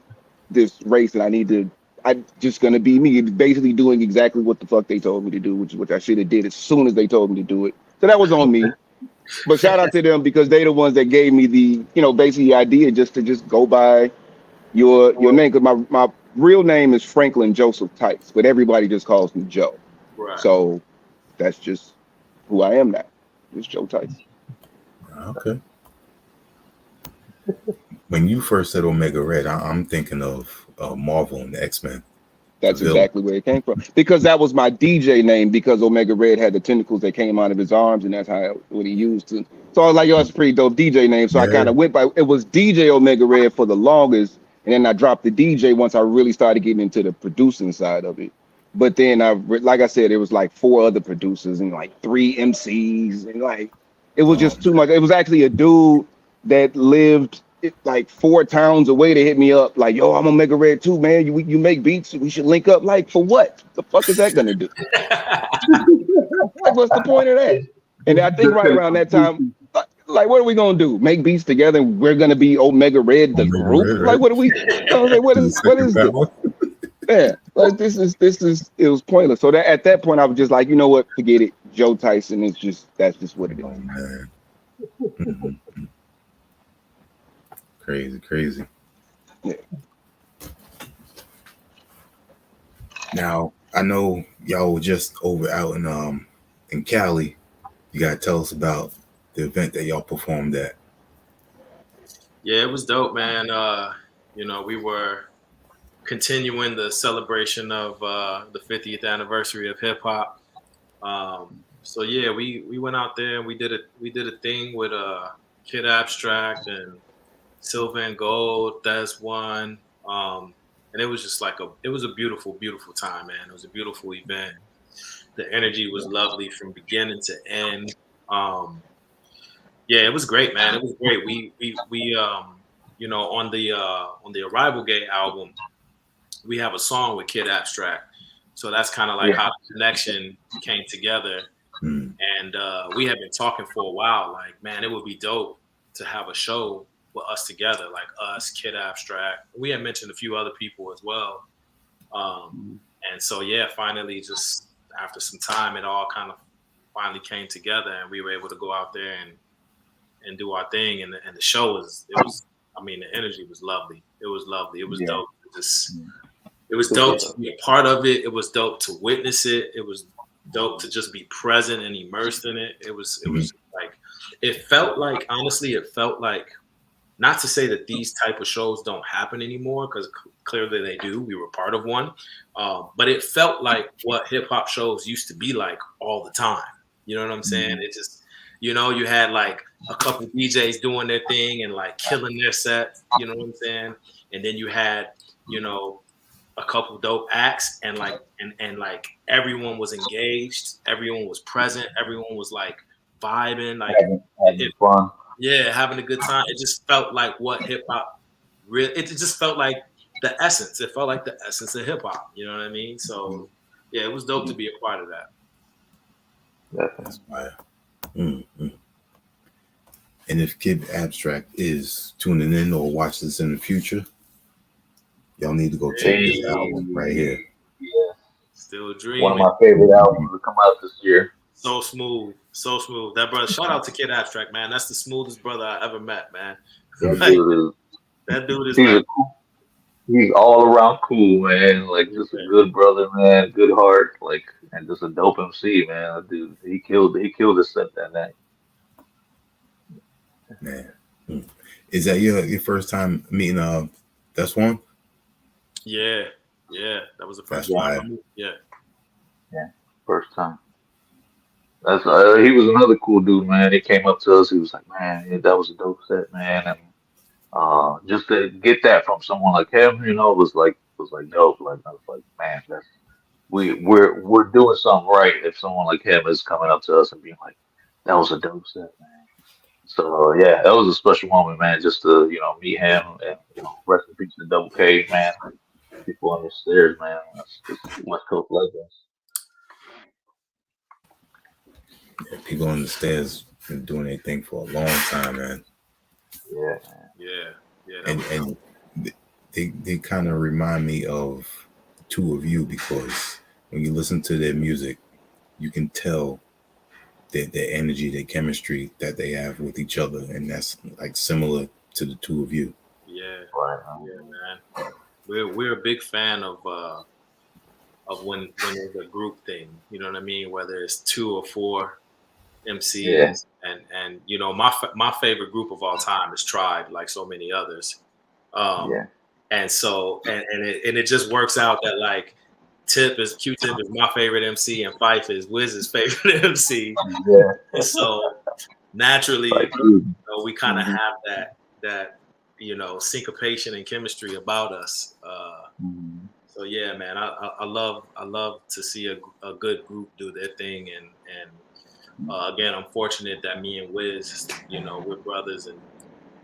Speaker 5: race, and I'm just gonna be me, basically doing exactly what the fuck they told me to do, which is what I should have did as soon as they told me to do it. So that was on me. But shout out to them because they the ones that gave me the, basically the idea just to just go by your name. Because my real name is Franklin Joseph Tyse, but everybody just calls me Joe.
Speaker 4: Right.
Speaker 5: So that's just who I am now. It's Joe Tyse.
Speaker 2: Okay. When you first said Omega Red, I'm thinking of Marvel and the X-Men, the
Speaker 5: That's
Speaker 2: villain.
Speaker 5: exactly where it came from. Because that was my DJ name, because Omega Red had the tentacles that came out of his arms, and that's what he used to. So I was like, yo, that's a pretty dope DJ name. So I
Speaker 2: Yeah.
Speaker 5: kind of went by, it was DJ Omega Red for the longest. And then I dropped the DJ once I really started getting into the producing side of it. But then like I said, it was like 4 other producers and like 3 MCs. And like, it was just too much. It was actually a dude that lived like 4 towns away to hit me up. Like, yo, I'm Omega Red too, man. You make beats. We should link up. Like, for what? The fuck is that going to do? Like, what's the point of that? And I think right around that time, like, what are we gonna do? Make beats together, and we're gonna be Omega Red, the
Speaker 2: Omega
Speaker 5: group.
Speaker 2: Red,
Speaker 5: Like,
Speaker 2: right?
Speaker 5: what are we? I was like, what
Speaker 2: To the second
Speaker 5: is this?
Speaker 2: power.
Speaker 5: Yeah, like this is it was pointless. So that at that point, I was just like, you know what? Forget it. Joe Tyson is that's just what it
Speaker 2: Oh
Speaker 5: is.
Speaker 2: man. Mhm. Crazy.
Speaker 5: Yeah.
Speaker 2: Now I know y'all were just over out in Cali. You gotta tell us about the event that y'all performed at.
Speaker 4: Yeah, it was dope, man. We were continuing the celebration of the 50th anniversary of hip hop. So yeah, we went out there and we did a thing with Kid Abstract and Silver and Gold. That's one. And it was just it was a beautiful time, man. It was a beautiful event. The energy was lovely from beginning to end. Um, yeah, it was great, man. It was great. We on the Arrival Gate album, we have a song with Kid Abstract. So that's kind of like
Speaker 3: Yeah.
Speaker 4: how the connection came together.
Speaker 2: Mm.
Speaker 4: And we had been talking for a while, like, man, it would be dope to have a show with us together, like us, Kid Abstract. We had mentioned a few other people as well. And so, yeah, finally, just after some time, it all kind of finally came together, and we were able to go out there and do our thing. And the show I mean, the energy was lovely. It was lovely. It was
Speaker 3: Yeah.
Speaker 4: dope. It was dope to be a part of it. It was dope to witness it. It was dope to just be present and immersed in it. It was like, it felt like, honestly, it felt like, not to say that these type of shows don't happen anymore, because clearly they do. We were part of one. But it felt like what hip hop shows used to be like all the time. You know what I'm saying? It just, you had like a couple DJs doing their thing and like killing their set. You know what I'm saying? And then you had, a couple dope acts, and like like everyone was engaged, everyone was present, everyone was like vibing, like
Speaker 3: Having fun.
Speaker 4: yeah, having a good time. It just felt like what hip hop really. It just felt like the essence. It felt like the essence of hip hop. You know what I mean? So yeah, it was dope to be a part of that.
Speaker 2: That's fire. Mm-hmm. And if Kid Abstract is tuning in or watch this in the future, y'all need to go check this album right here.
Speaker 3: Yeah.
Speaker 4: Still dreaming.
Speaker 3: One of my favorite albums to come out this year.
Speaker 4: So smooth. That brother. Shout out to Kid Abstract, man. That's the smoothest brother I ever met, man. That dude is like,
Speaker 3: he's all around cool, man. Like just a good brother, man. Good heart, like, and just a dope MC, man. That dude, he killed his set that night.
Speaker 2: Man, is that your first time meeting That's One?
Speaker 4: Yeah, that was the first time. Yeah,
Speaker 3: first time. That's he was another cool dude, man. He came up to us. He was like, "Man, that was a dope set, man." And just to get that from someone like him, you know, was like dope. Like I was like, man, we're doing something right if someone like him is coming up to us and being like, "That was a dope set, man." So yeah, that was a special moment, man. Just to meet him and rest in peace to Double K, man. People on the stairs, man. That's just West Coast legends.
Speaker 2: Yeah, people on the stairs been doing their thing for a long time, man.
Speaker 4: Yeah.
Speaker 2: And they kind of remind me of the two of you, because when you listen to their music, you can tell their energy, their chemistry that they have with each other, and that's like similar to the two of you.
Speaker 4: Yeah, man. We're a big fan of when there's a group thing. You know what I mean? Whether it's 2 or 4 MCs, and my favorite group of all time is Tribe, like so many others. And so and it just works out that like Q-Tip is my favorite MC and Fife is Wiz's favorite MC.
Speaker 3: Yeah.
Speaker 4: And so naturally, we kind of have that syncopation and chemistry about us. So yeah, man, I love to see a good group do their thing, and again, I'm fortunate that me and Wiz, we're brothers and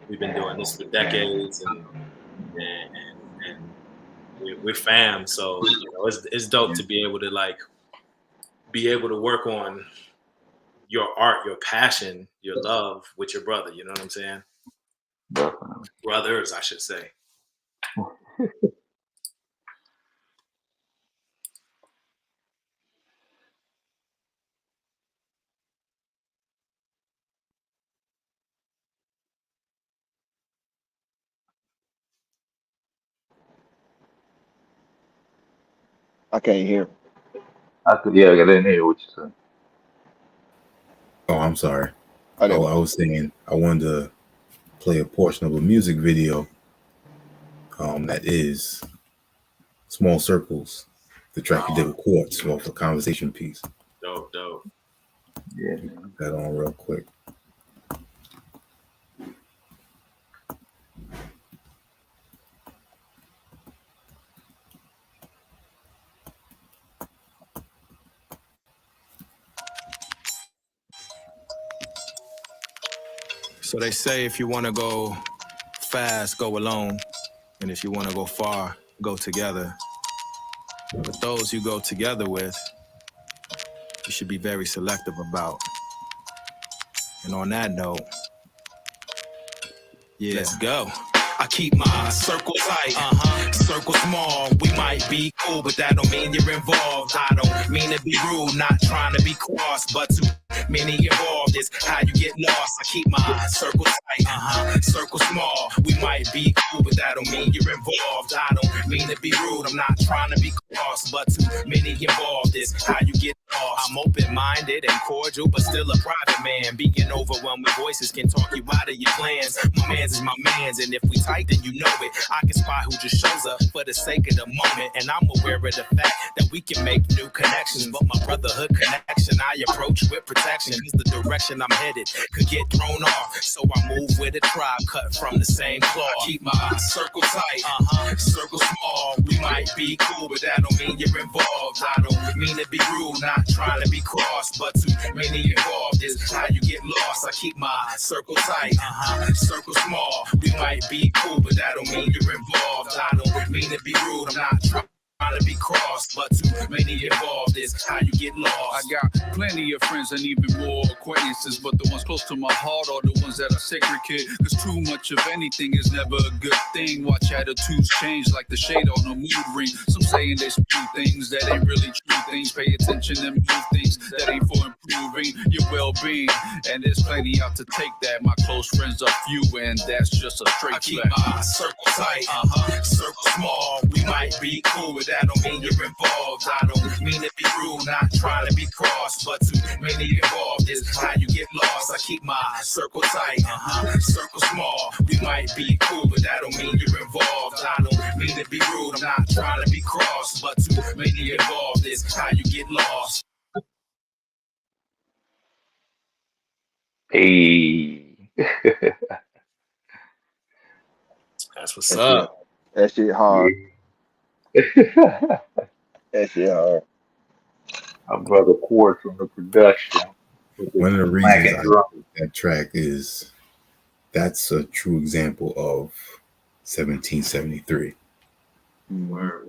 Speaker 4: we've been doing this for decades, and we're fam. So it's dope to be able to work on your art, your passion, your love with your brother. You know what I'm saying?
Speaker 3: Definitely.
Speaker 4: Brothers, I should say.
Speaker 5: I can't hear.
Speaker 3: I didn't hear what you said.
Speaker 2: Oh, I'm sorry. I was saying I wanted to play a portion of a music video that is Small Circles, the track you did with Quartz off a Conversation piece.
Speaker 4: Dope.
Speaker 3: Yeah.
Speaker 2: Put that on real quick.
Speaker 1: So they say if you want to go fast, go alone. And if you want to go far, go together. But those you go together with, you should be very selective about. And on that note, let's go. I keep my circle tight, circle small. We might be cool, but that don't mean you're involved. I don't mean to be rude, not trying to be cross, but too many involved is how you get lost. I keep my circle tight, circle small. We might be cool, but that don't mean you're involved. I don't mean to be rude, I'm not trying to be cross, but too many involved is how you get lost. I'm open-minded and cordial, but still a private man. Being overwhelmed with voices can talk you out of your plans. My man's is my man's, and if we tight, then you know it. I can spot who just shows up for the sake of the moment, and I'm aware of the fact that we can make new connections. But my brotherhood connection, I approach with protection. Is the direction I'm headed could get thrown off, so I move with a tribe cut from the same cloth. I keep my circle tight, circle small. We might be cool, but that don't mean you're involved. I don't mean to be rude, not not trying to be crossed, but too many involved is how you get lost. I keep my circle tight, circle small. We might be cool, but that don't mean you're involved. I don't mean to be rude, I'm not trying to be crossed, but too many involved is how you get lost.
Speaker 6: I got plenty of friends and even more acquaintances, but the ones close to my heart are the ones that are sacred, kid. Cause too much of anything is never a good thing. Watch attitudes change like the shade on a mood ring. Some saying they spew things that ain't really true things. Pay attention and move things that ain't for improving your well-being. And there's plenty out to take that. My close friends are few, and that's just a straight
Speaker 1: I keep
Speaker 6: fact.
Speaker 1: my circle tight, circle small. We might be cool, but that don't mean you're involved. I don't mean to be rude, not trying to be crossed, but too many involved is how you get lost. I keep my circle tight, circle small. We might be cool, but that don't mean you're involved. I don't mean to be rude, I'm not trying to be crossed, but too many involved is how you get lost.
Speaker 3: Hey.
Speaker 4: That's what's up.
Speaker 5: That shit hard. That shit hard.
Speaker 3: Our brother Quartz from the production.
Speaker 2: One of the
Speaker 3: Black
Speaker 2: reasons
Speaker 3: and
Speaker 2: I
Speaker 3: drum.
Speaker 2: like that track is that's a true example of 1773.
Speaker 4: Word.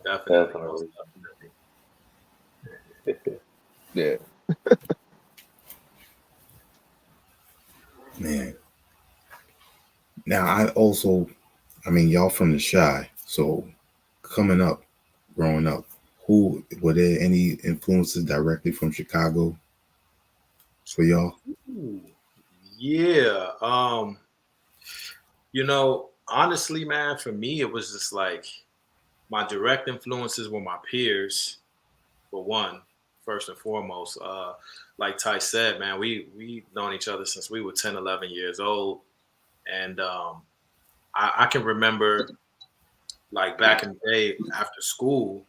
Speaker 3: Definitely.
Speaker 5: Yeah.
Speaker 2: Man. Now I mean, y'all from the Shy, so growing up, were there any influences directly from Chicago for y'all?
Speaker 4: Yeah. Honestly, man, for me, it was just like my direct influences were my peers, for one, first and foremost. Like Tyse said, man, we known each other since we were 10, 11 years old. And I can remember, like, back in the day after school,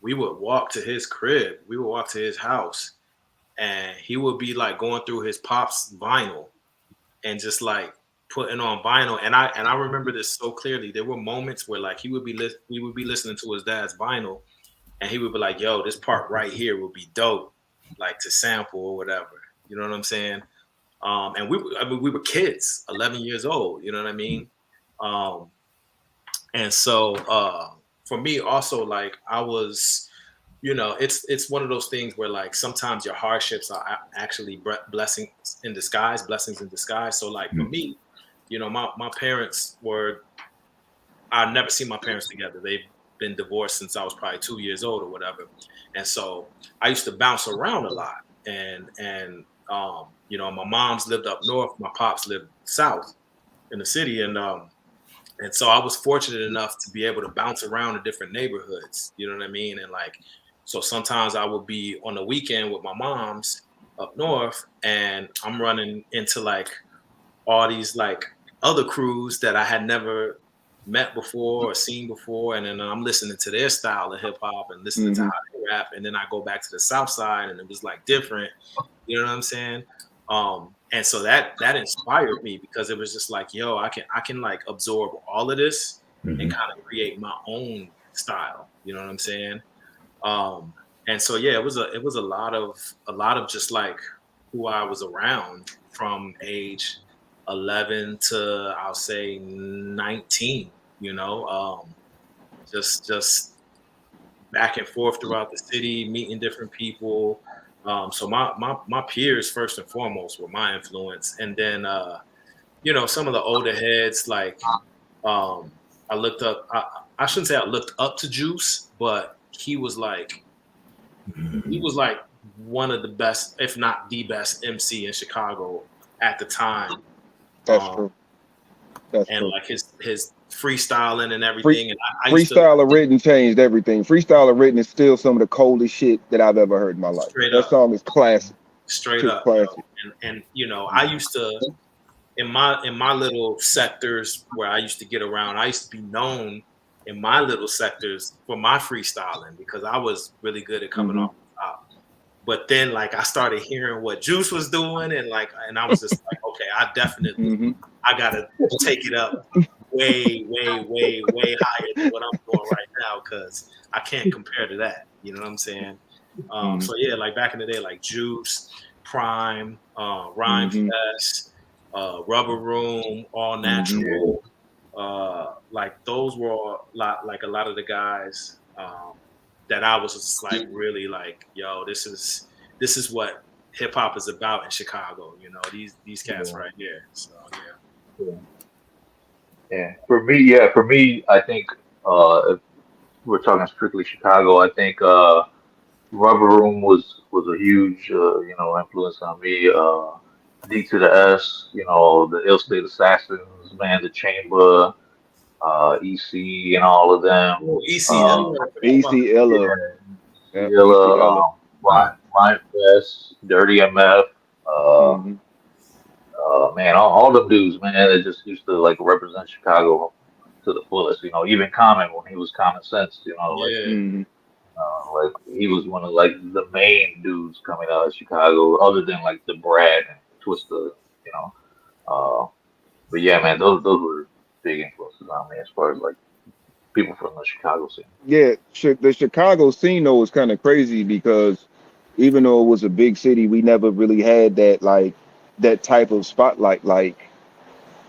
Speaker 4: we would walk to his crib. We would walk to his house, and he would be like going through his pop's vinyl and just like putting on vinyl. And I remember this so clearly. There were moments where like we would be listening to his dad's vinyl, and he would be like, "Yo, this part right here would be dope, like to sample or whatever." You know what I'm saying? And we were kids, 11 years old. You know what I mean? And so for me also, like, I was, it's one of those things where like sometimes your hardships are actually blessings in disguise. So like for me, my parents I've never seen my parents together. They've been divorced since I was probably 2 years old or whatever. And so I used to bounce around a lot. And my mom's lived up north, my pops lived south in the city. And so I was fortunate enough to be able to bounce around in different neighborhoods. You know what I mean? And like, so sometimes I would be on the weekend with my mom's up north, and I'm running into like all these like other crews that I had never met before or seen before. And then I'm listening to their style of hip hop and listening to how they rap. And then I go back to the South Side, and it was like different. You know what I'm saying? And so that inspired me, because it was just like, yo, I can like absorb all of this and kind of create my own style. You know what I'm saying? And so yeah, it was a lot of just like who I was around from age 11 to, I'll say, 19. Just back and forth throughout the city, meeting different people. So my peers first and foremost were my influence, and then some of the older heads, like I looked up. I shouldn't say I looked up to Juice, but he was like one of the best, if not the best, MC in Chicago at the time.
Speaker 5: That's true. That's
Speaker 4: and
Speaker 5: true.
Speaker 4: like his freestyling and everything. And I
Speaker 5: Freestyle of Written changed everything. Freestyle of Written is still some of the coldest shit that I've ever heard in my life. That song is classic.
Speaker 4: Straight up.
Speaker 5: Classic.
Speaker 4: And I used to, in my little sectors where I used to get around, I used to be known in my little sectors for my freestyling, because I was really good at coming off the top. But then like I started hearing what Juice was doing, and I was just like, okay, I definitely I gotta take it up way higher than what I'm doing right now, because I can't compare to that. You know what I'm saying? So yeah, like back in the day, like Juice, Prime, Rhyme Fest, Rubber Room, All Natural. Like those were like a lot of the guys that I was just like really like, yo, this is what hip hop is about in Chicago. You know, these cats right here. So yeah.
Speaker 3: Yeah. For me, I think if we're talking strictly Chicago, I think Rubber Room was a huge influence on me. D to the S, the Ill State Assassins, Man the Chamber, EC, and all of them.
Speaker 4: Oh, ECL.
Speaker 5: AC
Speaker 3: Yeah,
Speaker 5: Ella. Yeah,
Speaker 3: Zilla,
Speaker 5: AC Ella.
Speaker 3: Ryan Fest, Dirty MF, uh, man, all them dudes, man, they just used to like represent Chicago to the fullest. Even Common when he was Common Sense,
Speaker 4: Yeah.
Speaker 3: like he was one of like the main dudes coming out of Chicago, other than like the Brad and Twista, you know. But yeah, man, those were big influences on me as far as like people from the Chicago scene.
Speaker 5: Yeah, the Chicago scene though was kind of crazy because even though it was a big city, we never really had that type of spotlight like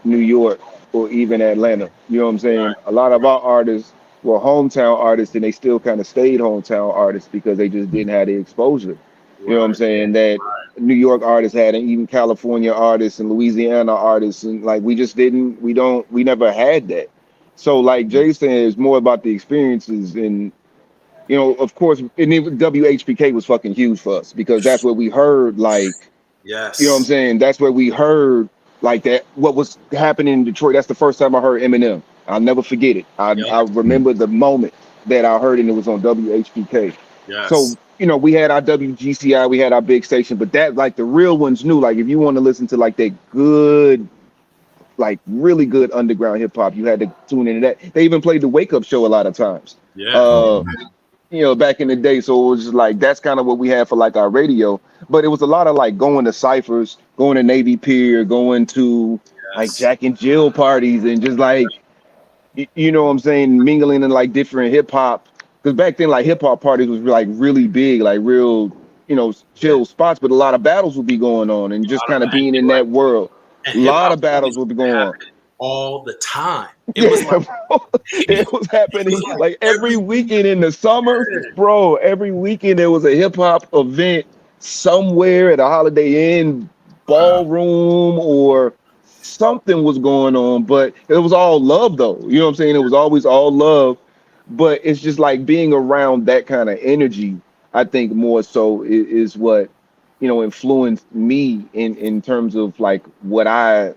Speaker 5: New York or even Atlanta. You know what I'm saying? A lot of our artists were hometown artists and they still kind of stayed hometown artists because they just didn't have the exposure. You know what I'm saying? That New York artists had, and even California artists and Louisiana artists, and like we just didn't, we never had that. So like Jay saying, it's more about the experiences, and of course, and even WHPK was fucking huge for us because that's where we heard like,
Speaker 4: Yes.
Speaker 5: you know what I'm saying? That's where we heard like that what was happening in Detroit. That's the first time I heard Eminem. I'll never forget it. I remember the moment that I heard it, and it was on WHPK.
Speaker 4: Yes.
Speaker 5: So, we had our WGCI, we had our big station, but that like the real ones knew, like if you want to listen to like that good, like really good underground hip hop, you had to tune into that. They even played the Wake Up Show a lot of times.
Speaker 4: Yeah.
Speaker 5: Back in the day. So it was just like that's kind of what we had for like our radio. But it was a lot of like going to ciphers, going to Navy Pier, going to like Jack and Jill parties, and just like you know what I'm saying, mingling in like different hip hop. Because back then, like hip hop parties was like really big, like real, chill spots. But a lot of battles would be going on, and just kind of being in that world. A lot of battles would be going on
Speaker 4: all the time. It was like,
Speaker 5: it was happening like every weekend in the summer, bro. Every weekend there was a hip hop event somewhere at a Holiday Inn ballroom or something was going on, but it was all love though. You know what I'm saying? It was always all love, but it's just like being around that kind of energy. I think more so is what influenced me in terms of like what I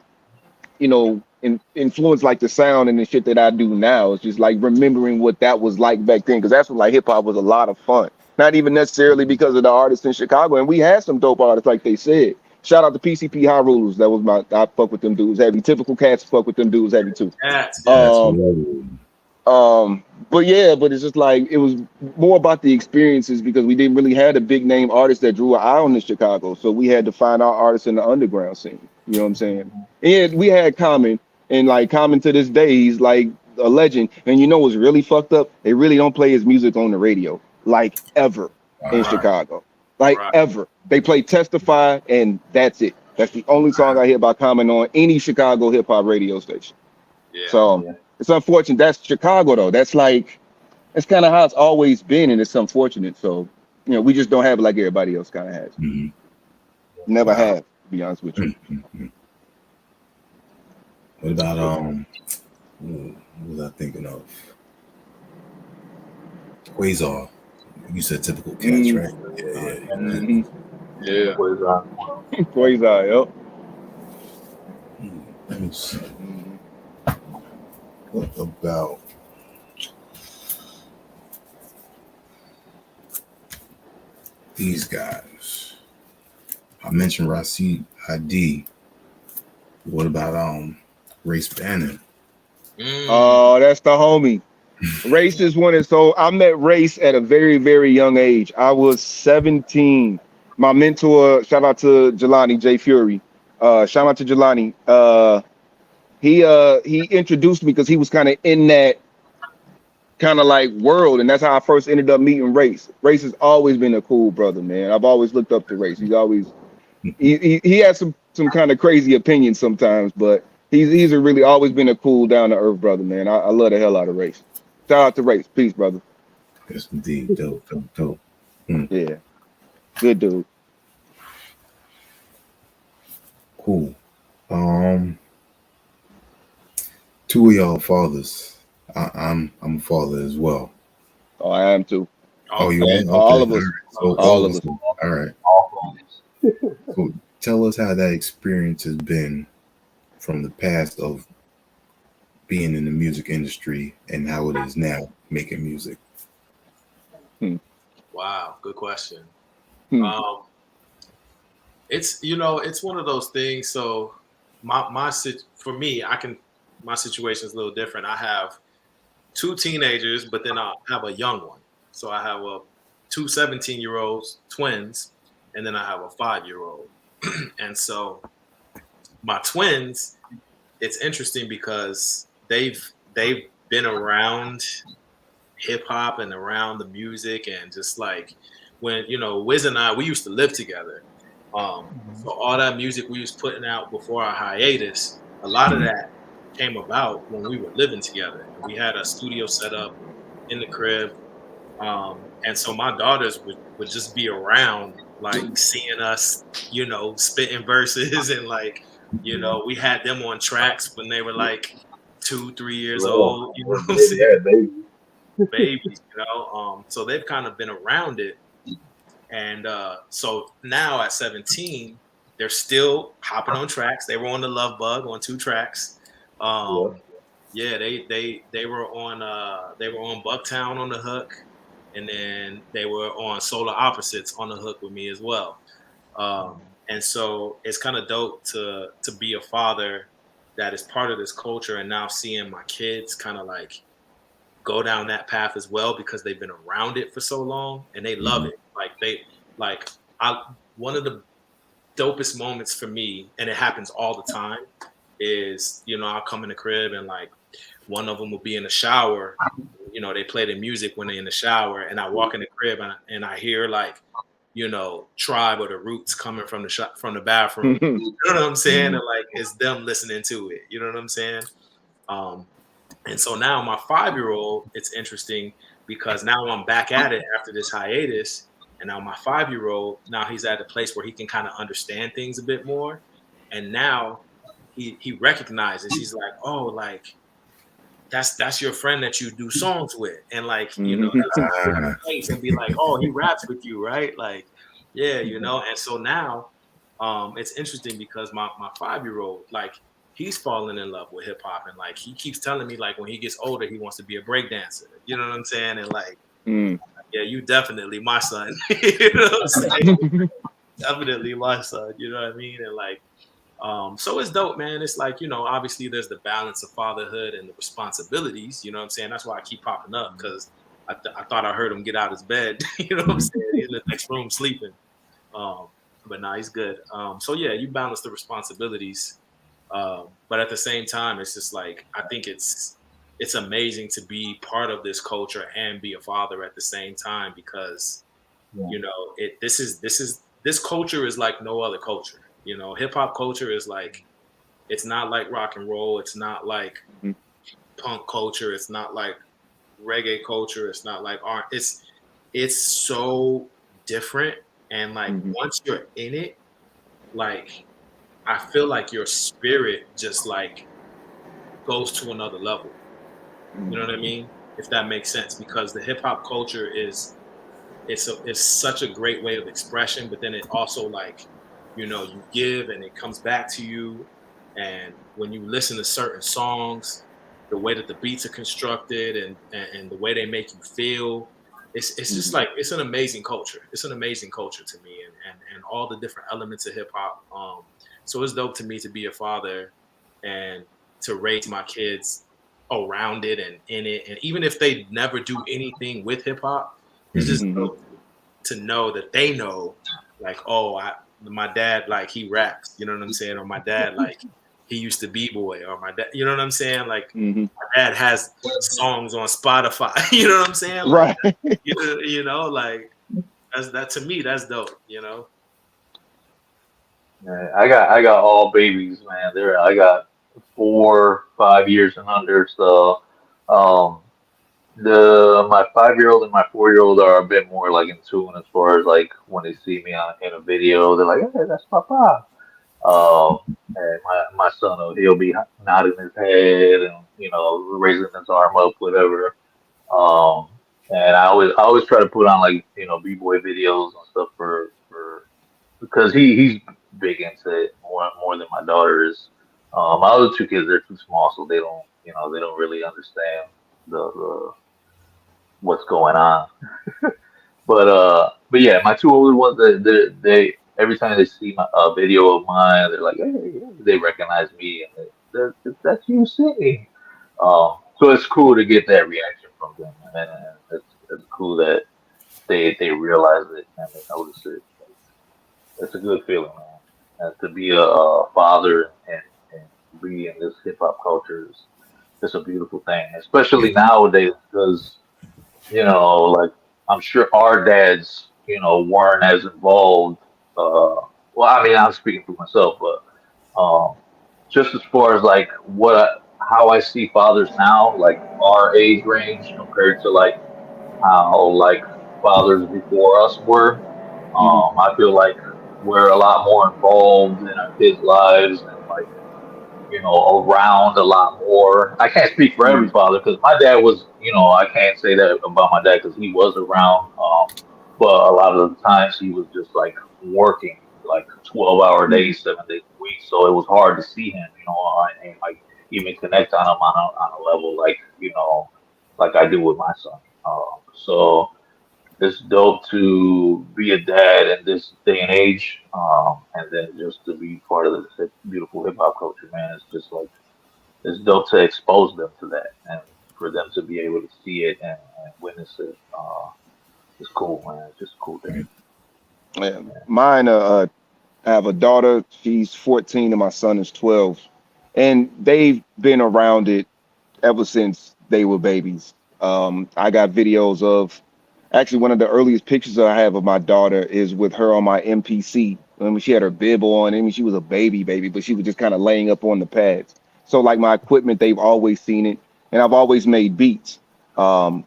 Speaker 5: influence like the sound and the shit that I do now. It's just like remembering what that was like back then, because that's when like hip hop was a lot of fun. Not even necessarily because of the artists in Chicago, and we had some dope artists like they said. Shout out to PCP High Rulers. That was I fuck with them dudes heavy. Typical Cats fuck with them dudes heavy too. But it's just like it was more about the experiences because we didn't really have a big name artist that drew an eye on in Chicago. So we had to find our artists in the underground scene. You know what I'm saying? And we had Common, and like Common to this day, he's like a legend. And what's really fucked up? They really don't play his music on the radio, like ever in Chicago. Like ever. They play Testify and that's it. That's the only song I hear about Common on any Chicago hip hop radio station. So it's unfortunate. That's Chicago though. That's like that's kind of how it's always been, and it's unfortunate. So we just don't have it like everybody else kind of has. Never have, to be honest with you.
Speaker 2: What about what was I thinking of? Quasar. You said Typical Cats, right?
Speaker 5: Yeah.
Speaker 3: Quasar.
Speaker 5: Quasar, yep.
Speaker 2: Let me see. What about these guys? I mentioned Rashid ID. What about Race Bannon?
Speaker 5: Oh, that's the homie. Race is one. So I met Race at a very, very young age. I was 17. My mentor, shout out to Jelani J Fury. Shout out to Jelani. He introduced me because he was kind of in that kind of like world, and that's how I first ended up meeting Race. Race has always been a cool brother, man. I've always looked up to Race. He's always he has some kind of crazy opinions sometimes, but he's a really always been a cool, down to earth brother, man. I love the hell out of Race. Shout out to Race. Peace, brother.
Speaker 2: Yes, indeed. Dope.
Speaker 5: Yeah, good dude.
Speaker 2: Cool. Two of y'all fathers. I'm a father as well.
Speaker 5: Oh, I am too.
Speaker 2: Oh, you are? Okay.
Speaker 5: All of us.
Speaker 2: So
Speaker 5: All of us.
Speaker 2: All right. So tell us how that experience has been from the past of being in the music industry and how it is now making music.
Speaker 4: Wow, good question.
Speaker 5: Hmm.
Speaker 4: It's it's one of those things. So for me, my situation is a little different. I have two teenagers, but then I have a young one. So I have two 17-year-olds, twins, and then I have a 5-year-old. And so my twins, it's interesting because they've been around hip hop and around the music, and just like when Wiz and I, we used to live together. So all that music we was putting out before our hiatus, a lot of that came about when we were living together. And we had a studio set up in the crib. And so my daughters would just be around, like seeing us, spitting verses and like, we had them on tracks when they were like 2-3 years old, you know what I'm saying? Babies, so they've kind of been around it. And so now at 17, they're still hopping on tracks. They were on the Love Bug on 2 tracks. Yeah, they were on Bucktown on the hook, and then they were on Solar Opposites on the hook with me as well. And so it's kind of dope to be a father that is part of this culture, and now seeing my kids kind of like go down that path as well, because they've been around it for so long and they love it. One of the dopest moments for me, and it happens all the time, is I'll come in the crib and like one of them will be in the shower. They play the music when they're in the shower, and I walk in the crib and I hear like Tribe or the Roots coming from the bathroom. You know what I'm saying? And like it's them listening to it. You know what I'm saying? And so now my 5-year-old, it's interesting because now I'm back at it after this hiatus. And now my 5-year-old, now he's at a place where he can kind of understand things a bit more. And now he recognizes, he's like, oh, like that's your friend that you do songs with. And like, that's face and be like, oh, he raps with you, right? Like, yeah, And so now it's interesting because my 5-year-old, like, he's falling in love with hip hop, and like he keeps telling me like when he gets older he wants to be a breakdancer. You know what I'm saying? And like, yeah, you definitely my son. You know what I'm saying? Definitely my son. You know what I mean? And like, so it's dope, man. It's like obviously there's the balance of fatherhood and the responsibilities. You know what I'm saying? That's why I keep popping up, because I thought I heard him get out his bed. You know what I'm saying? He's in the next room sleeping. But nah, he's good. So yeah, you balance the responsibilities. But at the same time, it's just like I think it's amazing to be part of this culture and be a father at the same time, because this culture is like no other culture. Hip hop culture is like, it's not like rock and roll, it's not like punk culture, it's not like reggae culture, it's not like art. It's so different, and like once you're in it, like I feel like your spirit just like goes to another level. You know what I mean? If that makes sense, because the hip hop culture is such a great way of expression, but then it also like, you give and it comes back to you. And when you listen to certain songs, the way that the beats are constructed and the way they make you feel, it's just like, it's an amazing culture. It's an amazing culture to me, and all the different elements of hip hop. So it's dope to me to be a father and to raise my kids around it and in it. And even if they never do anything with hip hop, it's just dope to know that they know, like, oh, my dad, like, he raps, you know what I'm saying? Or my dad, like, he used to b-boy, or my dad, you know what I'm saying? Like
Speaker 5: Mm-hmm.
Speaker 4: my dad has songs on Spotify, you know what I'm saying? Like,
Speaker 5: Right.
Speaker 4: you know, like that to me, that's dope, you know?
Speaker 3: Man, I got all babies, man. I got 4, 5 years and under. So, um, my 5-year-old and my 4-year-old are a bit more like in tune as far as like when they see me in a video, they're like, "Hey, that's Papa." Um, and my son, he'll be nodding his head and raising his arm up, whatever. Um, and I always try to put on like b-boy videos and stuff for because he's big into it more than my daughter is. My other two kids, they're too small, so they don't really understand the what's going on. But yeah, my two older ones, they every time they see a video of mine, they're like, hey, they recognize me, and that's you singing. So it's cool to get that reaction from them, and it's cool that they realize it and they notice it. It's a good feeling, man. And to be a father and be in this hip hop culture is it's a beautiful thing, especially nowadays because like I'm sure our dads, weren't as involved. Well, I mean, I'm speaking for myself, but just as far as like how I see fathers now, like our age range compared to like how like fathers before us were,
Speaker 5: Mm-hmm.
Speaker 3: I feel like we're a lot more involved in our kids' lives and like around a lot more. I can't speak for every
Speaker 5: Mm-hmm.
Speaker 3: father because my dad was, I can't say that about my dad because he was around. But a lot of the times he was just like working like 12-hour
Speaker 5: Mm-hmm.
Speaker 3: days, 7 days a week. So it was hard to see him, and like even connect on him on a level like, like I do with my son. So it's dope to be a dad in this day and age, and then just to be part of this beautiful hip hop culture, man. It's just like it's dope to expose them to that and for them to be able to see it and witness it. It's cool, man. It's just a cool thing.
Speaker 5: Yeah. Mine, I have a daughter, she's 14, and my son is 12. And they've been around it ever since they were babies. I got videos of actually one of the earliest pictures I have of my daughter is with her on my MPC. I mean, she had her bib on. I mean, she was a baby, but she was just kind of laying up on the pads. So, like my equipment, they've always seen it, and I've always made beats. Um,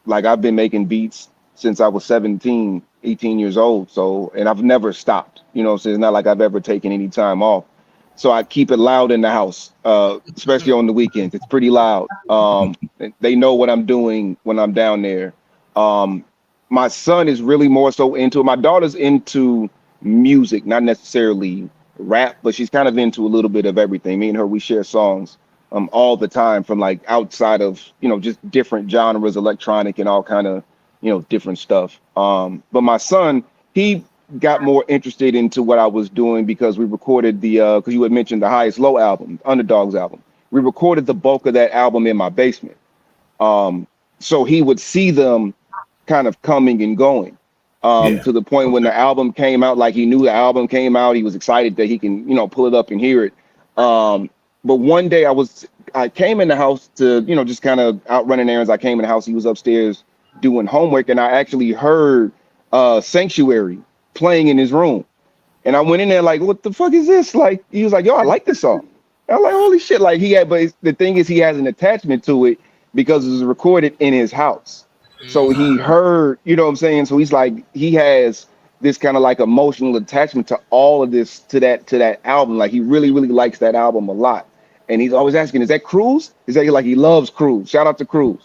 Speaker 5: like I've been making beats since I was 17, 18 years old. So, and I've never stopped, so it's not like I've ever taken any time off. So I keep it loud in the house, especially on the weekends. It's pretty loud. They know what I'm doing when I'm down there. Um, my son is really more so into it. My daughter's into music, not necessarily rap, but she's kind of into a little bit of everything. Me and her, we share songs all the time from like outside of, just different genres, electronic and all kind of, different stuff. But my son, he got more interested into what I was doing because we recorded because you had mentioned the Highest Low album, Underdog's album. We recorded the bulk of that album in my basement. So he would see them kind of coming and going
Speaker 2: Yeah.
Speaker 5: to the point when the album came out, like he knew the album came out. He was excited that he can, pull it up and hear it. But one day I came in the house to, just kind of out running errands. I came in the house. He was upstairs doing homework, and I actually heard Sanctuary playing in his room. And I went in there like, what the fuck is this? Like, he was like, yo, I like this song. I was like, holy shit. Like but the thing is, he has an attachment to it because it was recorded in his house. So he heard, you know what I'm saying? So he's like, he has this kind of like emotional attachment to all of this, to that album. Like he really, really likes that album a lot. And he's always asking, is that Cruz? Is that like he loves Cruz? Shout out to Cruz.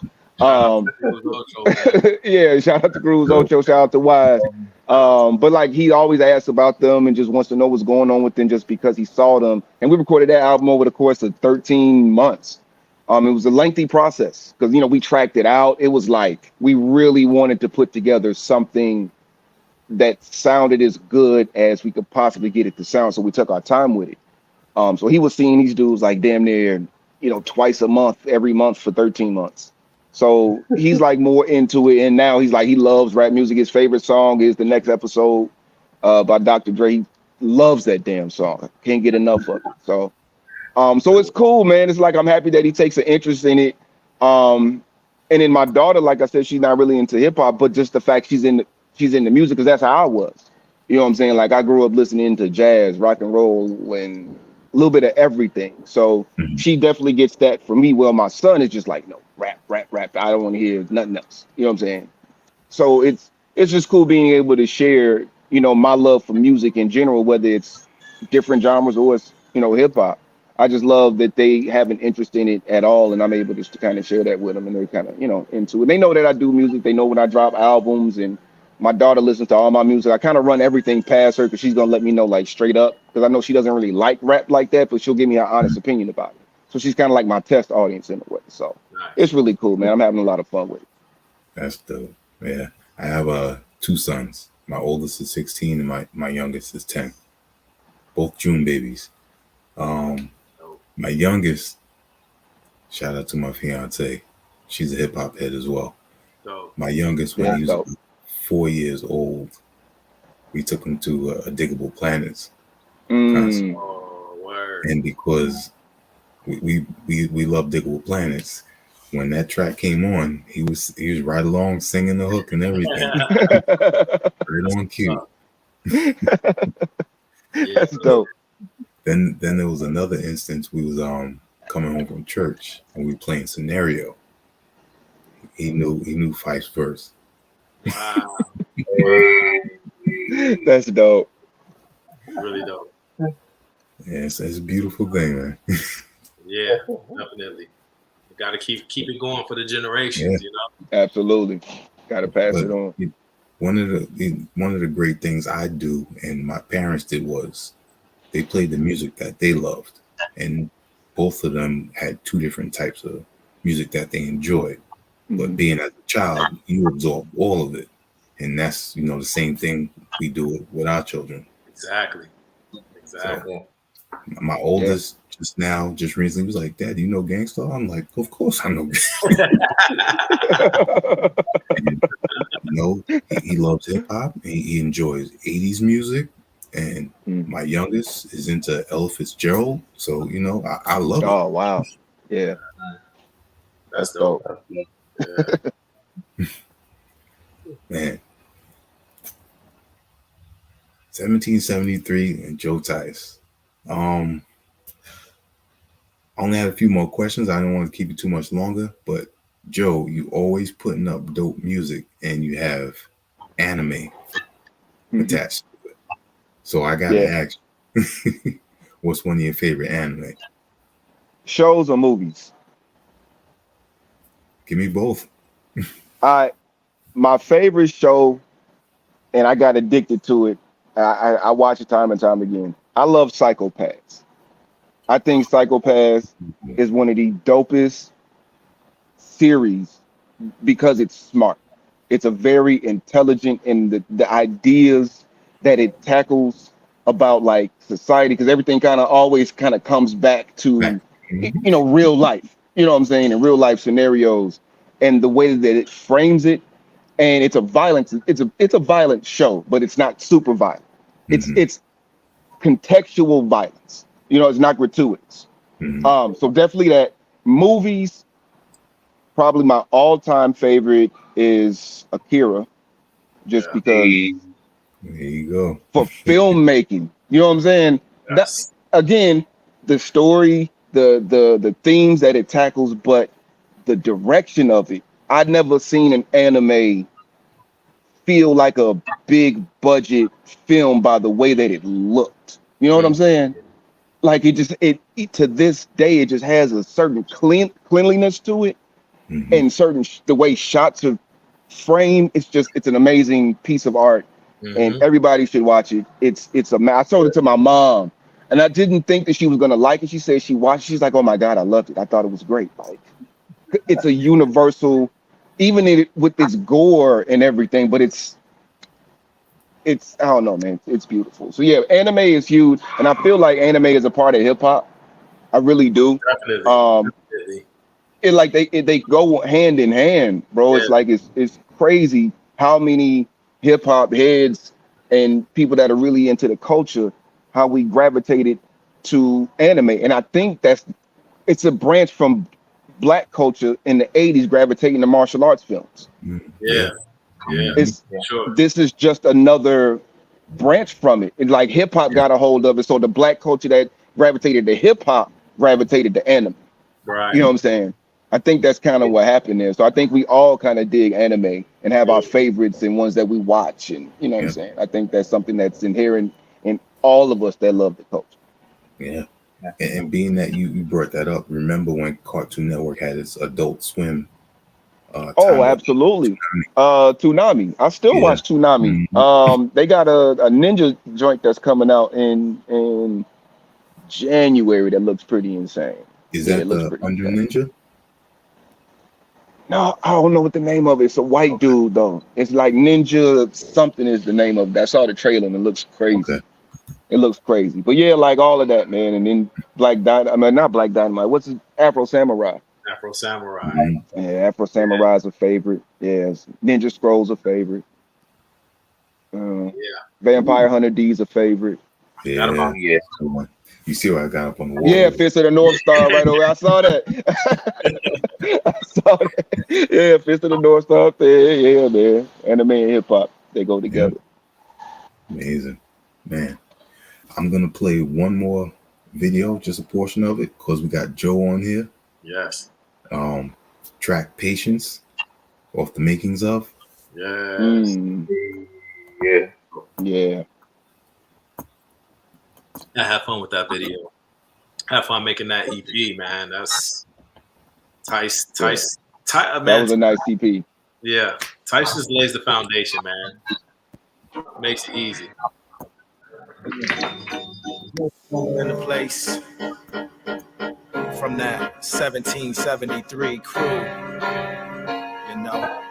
Speaker 5: Yeah, shout out to Cruz, Ocho, shout out to Wise. But like he always asks about them and just wants to know what's going on with them just because he saw them. And we recorded that album over the course of 13 months. It was a lengthy process because, we tracked it out. It was like we really wanted to put together something that sounded as good as we could possibly get it to sound. So we took our time with it. So he was seeing these dudes like damn near, twice a month, every month for 13 months. So he's like more into it. And now he's like, he loves rap music. His favorite song is The Next Episode by Dr. Dre. He loves that damn song. Can't get enough of it. So So it's cool, man. It's like I'm happy that he takes an interest in it. And then my daughter, like I said, she's not really into hip hop, but just the fact she's in the music, because that's how I was. You know what I'm saying? Like I grew up listening to jazz, rock and roll, and a little bit of everything. So she definitely gets that from me. Well, my son is just like, no, rap, rap, rap. I don't want to hear nothing else. You know what I'm saying? So it's just cool being able to share, my love for music in general, whether it's different genres or it's, hip hop. I just love that they have an interest in it at all, and I'm able just to kind of share that with them, and they're kind of, into it. They know that I do music. They know when I drop albums, and my daughter listens to all my music. I kind of run everything past her because she's gonna let me know like straight up, because I know she doesn't really like rap like that, but she'll give me her honest opinion about it. So she's kind of like my test audience in a way. So it's really cool, man. I'm having a lot of fun with it.
Speaker 2: That's dope. Yeah, I have 2 sons. My oldest is 16, and my youngest is 10. Both June babies. My youngest, shout out to my fiance, she's a hip hop head as well. My youngest, when he was 4 years old, we took him to a Diggable Planets concert. And because we love Diggable Planets, when that track came on, he was right along singing the hook and everything. Right on cue.
Speaker 5: That's dope.
Speaker 2: Then there was another instance. We was coming home from church and we playing Scenario. He knew Fife's verse.
Speaker 4: Wow.
Speaker 5: That's dope.
Speaker 4: Really dope.
Speaker 2: Yeah, it's a beautiful thing, man.
Speaker 4: Yeah, definitely. You got to keep it going for the generations,
Speaker 5: Absolutely. Got to pass it on.
Speaker 2: One of the great things I do and my parents did was they played the music that they loved, and both of them had 2 different types of music that they enjoyed. But being as a child, you absorb all of it, and that's the same thing we do with our children.
Speaker 4: Exactly.
Speaker 2: So, my oldest just recently was like, "Dad, do you know Gangstar?" I'm like, "Of course I know." He loves hip hop. He enjoys 80s music. And my youngest is into Ella Fitzgerald, so I love it.
Speaker 5: Oh wow, yeah,
Speaker 4: that's dope.
Speaker 5: Yeah.
Speaker 2: Man, 1773 and Joe Tyse. I only had a few more questions. I don't want to keep it too much longer, but Joe, you always putting up dope music, and you have anime attached. So I gotta ask you, what's one of your favorite anime?
Speaker 5: Shows or movies?
Speaker 2: Give me both.
Speaker 5: My favorite show, and I got addicted to it. I watch it time and time again. I love Psychopaths. I think Psychopaths is one of the dopest series because it's smart. It's a very intelligent, and the ideas that it tackles about like society, because everything always comes back to real life, what I'm saying, in real life scenarios, and the way that it frames it. And it's a violent show, but it's not super violent. It's contextual violence, it's not gratuitous. So definitely that. Movies, probably my all-time favorite is Akira, just because.
Speaker 2: There you go.
Speaker 5: For filmmaking, you know what I'm saying?
Speaker 4: Yes.
Speaker 5: Again, the story, the themes that it tackles, but the direction of it. I'd never seen an anime feel like a big budget film by the way that it looked. You know what I'm saying? Like it to this day, it just has a certain cleanliness to it, and the way shots are framed. It's an amazing piece of art. And everybody should watch it. It's I showed it to my mom, and I didn't think that she was gonna like it. She said she watched. She's like, "Oh my God, I loved it. I thought it was great." Like, it's a universal, even with its gore and everything. But it's I don't know, man. It's beautiful. So yeah, anime is huge, and I feel like anime is a part of hip hop. I really do.
Speaker 4: Definitely.
Speaker 5: It like they go hand in hand, bro. Yeah. It's like it's crazy how many hip hop heads and people that are really into the culture, how we gravitated to anime, and I think it's a branch from Black culture in the '80s gravitating to martial arts films.
Speaker 4: Yeah.
Speaker 5: It's
Speaker 4: Sure.
Speaker 5: This is just another branch from it. And like hip hop got a hold of it, so the Black culture that gravitated to hip hop gravitated to anime.
Speaker 4: Right.
Speaker 5: You know what I'm saying? I think that's kind of what happened there. So I think we all kind of dig anime and have our favorites and ones that we watch, and you know what I'm saying? I think that's something that's inherent in all of us that love the culture.
Speaker 2: Yeah. And being that you brought that up, remember when Cartoon Network had its Adult Swim?
Speaker 5: Oh, absolutely. Toonami. I still watch Toonami. They got a ninja joint that's coming out in January that looks pretty insane.
Speaker 2: Is that the Under Ninja?
Speaker 5: No, I don't know what the name of it. It's a white dude though. It's like Ninja something is the name of it. I saw the trailer and it looks crazy.
Speaker 2: Okay.
Speaker 5: It looks crazy. But yeah, like all of that, man. And then not Black Dynamite. What's it? Afro Samurai.
Speaker 4: Afro Samurai.
Speaker 5: Yeah, Afro Samurai is a favorite. Yes. Ninja Scroll's a favorite. Vampire Hunter D is a favorite.
Speaker 2: Yeah. You see what I got up on the wall?
Speaker 5: Yeah, Fist of the North Star right over. I saw that. I saw that. Yeah, Fist of the North Star up there. Yeah, man. Anime and hip hop, they go together.
Speaker 2: Amazing, man. I'm gonna play one more video, just a portion of it, because we got Joe on here.
Speaker 4: Yes.
Speaker 2: Track Patience off the makings of.
Speaker 4: Yes.
Speaker 5: Yeah.
Speaker 4: I had fun with that video. Have fun making that EP, man. That's Tyse.
Speaker 5: That was a nice EP.
Speaker 4: Yeah, Tyse just lays the foundation, man. Makes it easy.
Speaker 1: In the place from that 1773 crew, you know.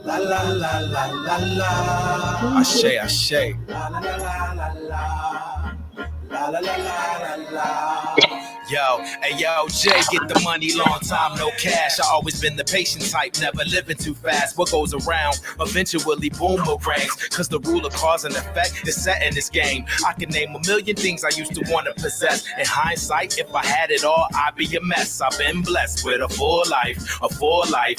Speaker 1: La la la la la la. Ashe. La la la la la la. La la la la la la. Yo, hey yo, Jay, get the money, long time, no cash. I always been the patient type, never living too fast. What goes around eventually boomerangs, cause the rule of cause and effect is set in this game. I can name a million things I used to want to possess. In hindsight, if I had it all, I'd be a mess. I've been blessed with a full life,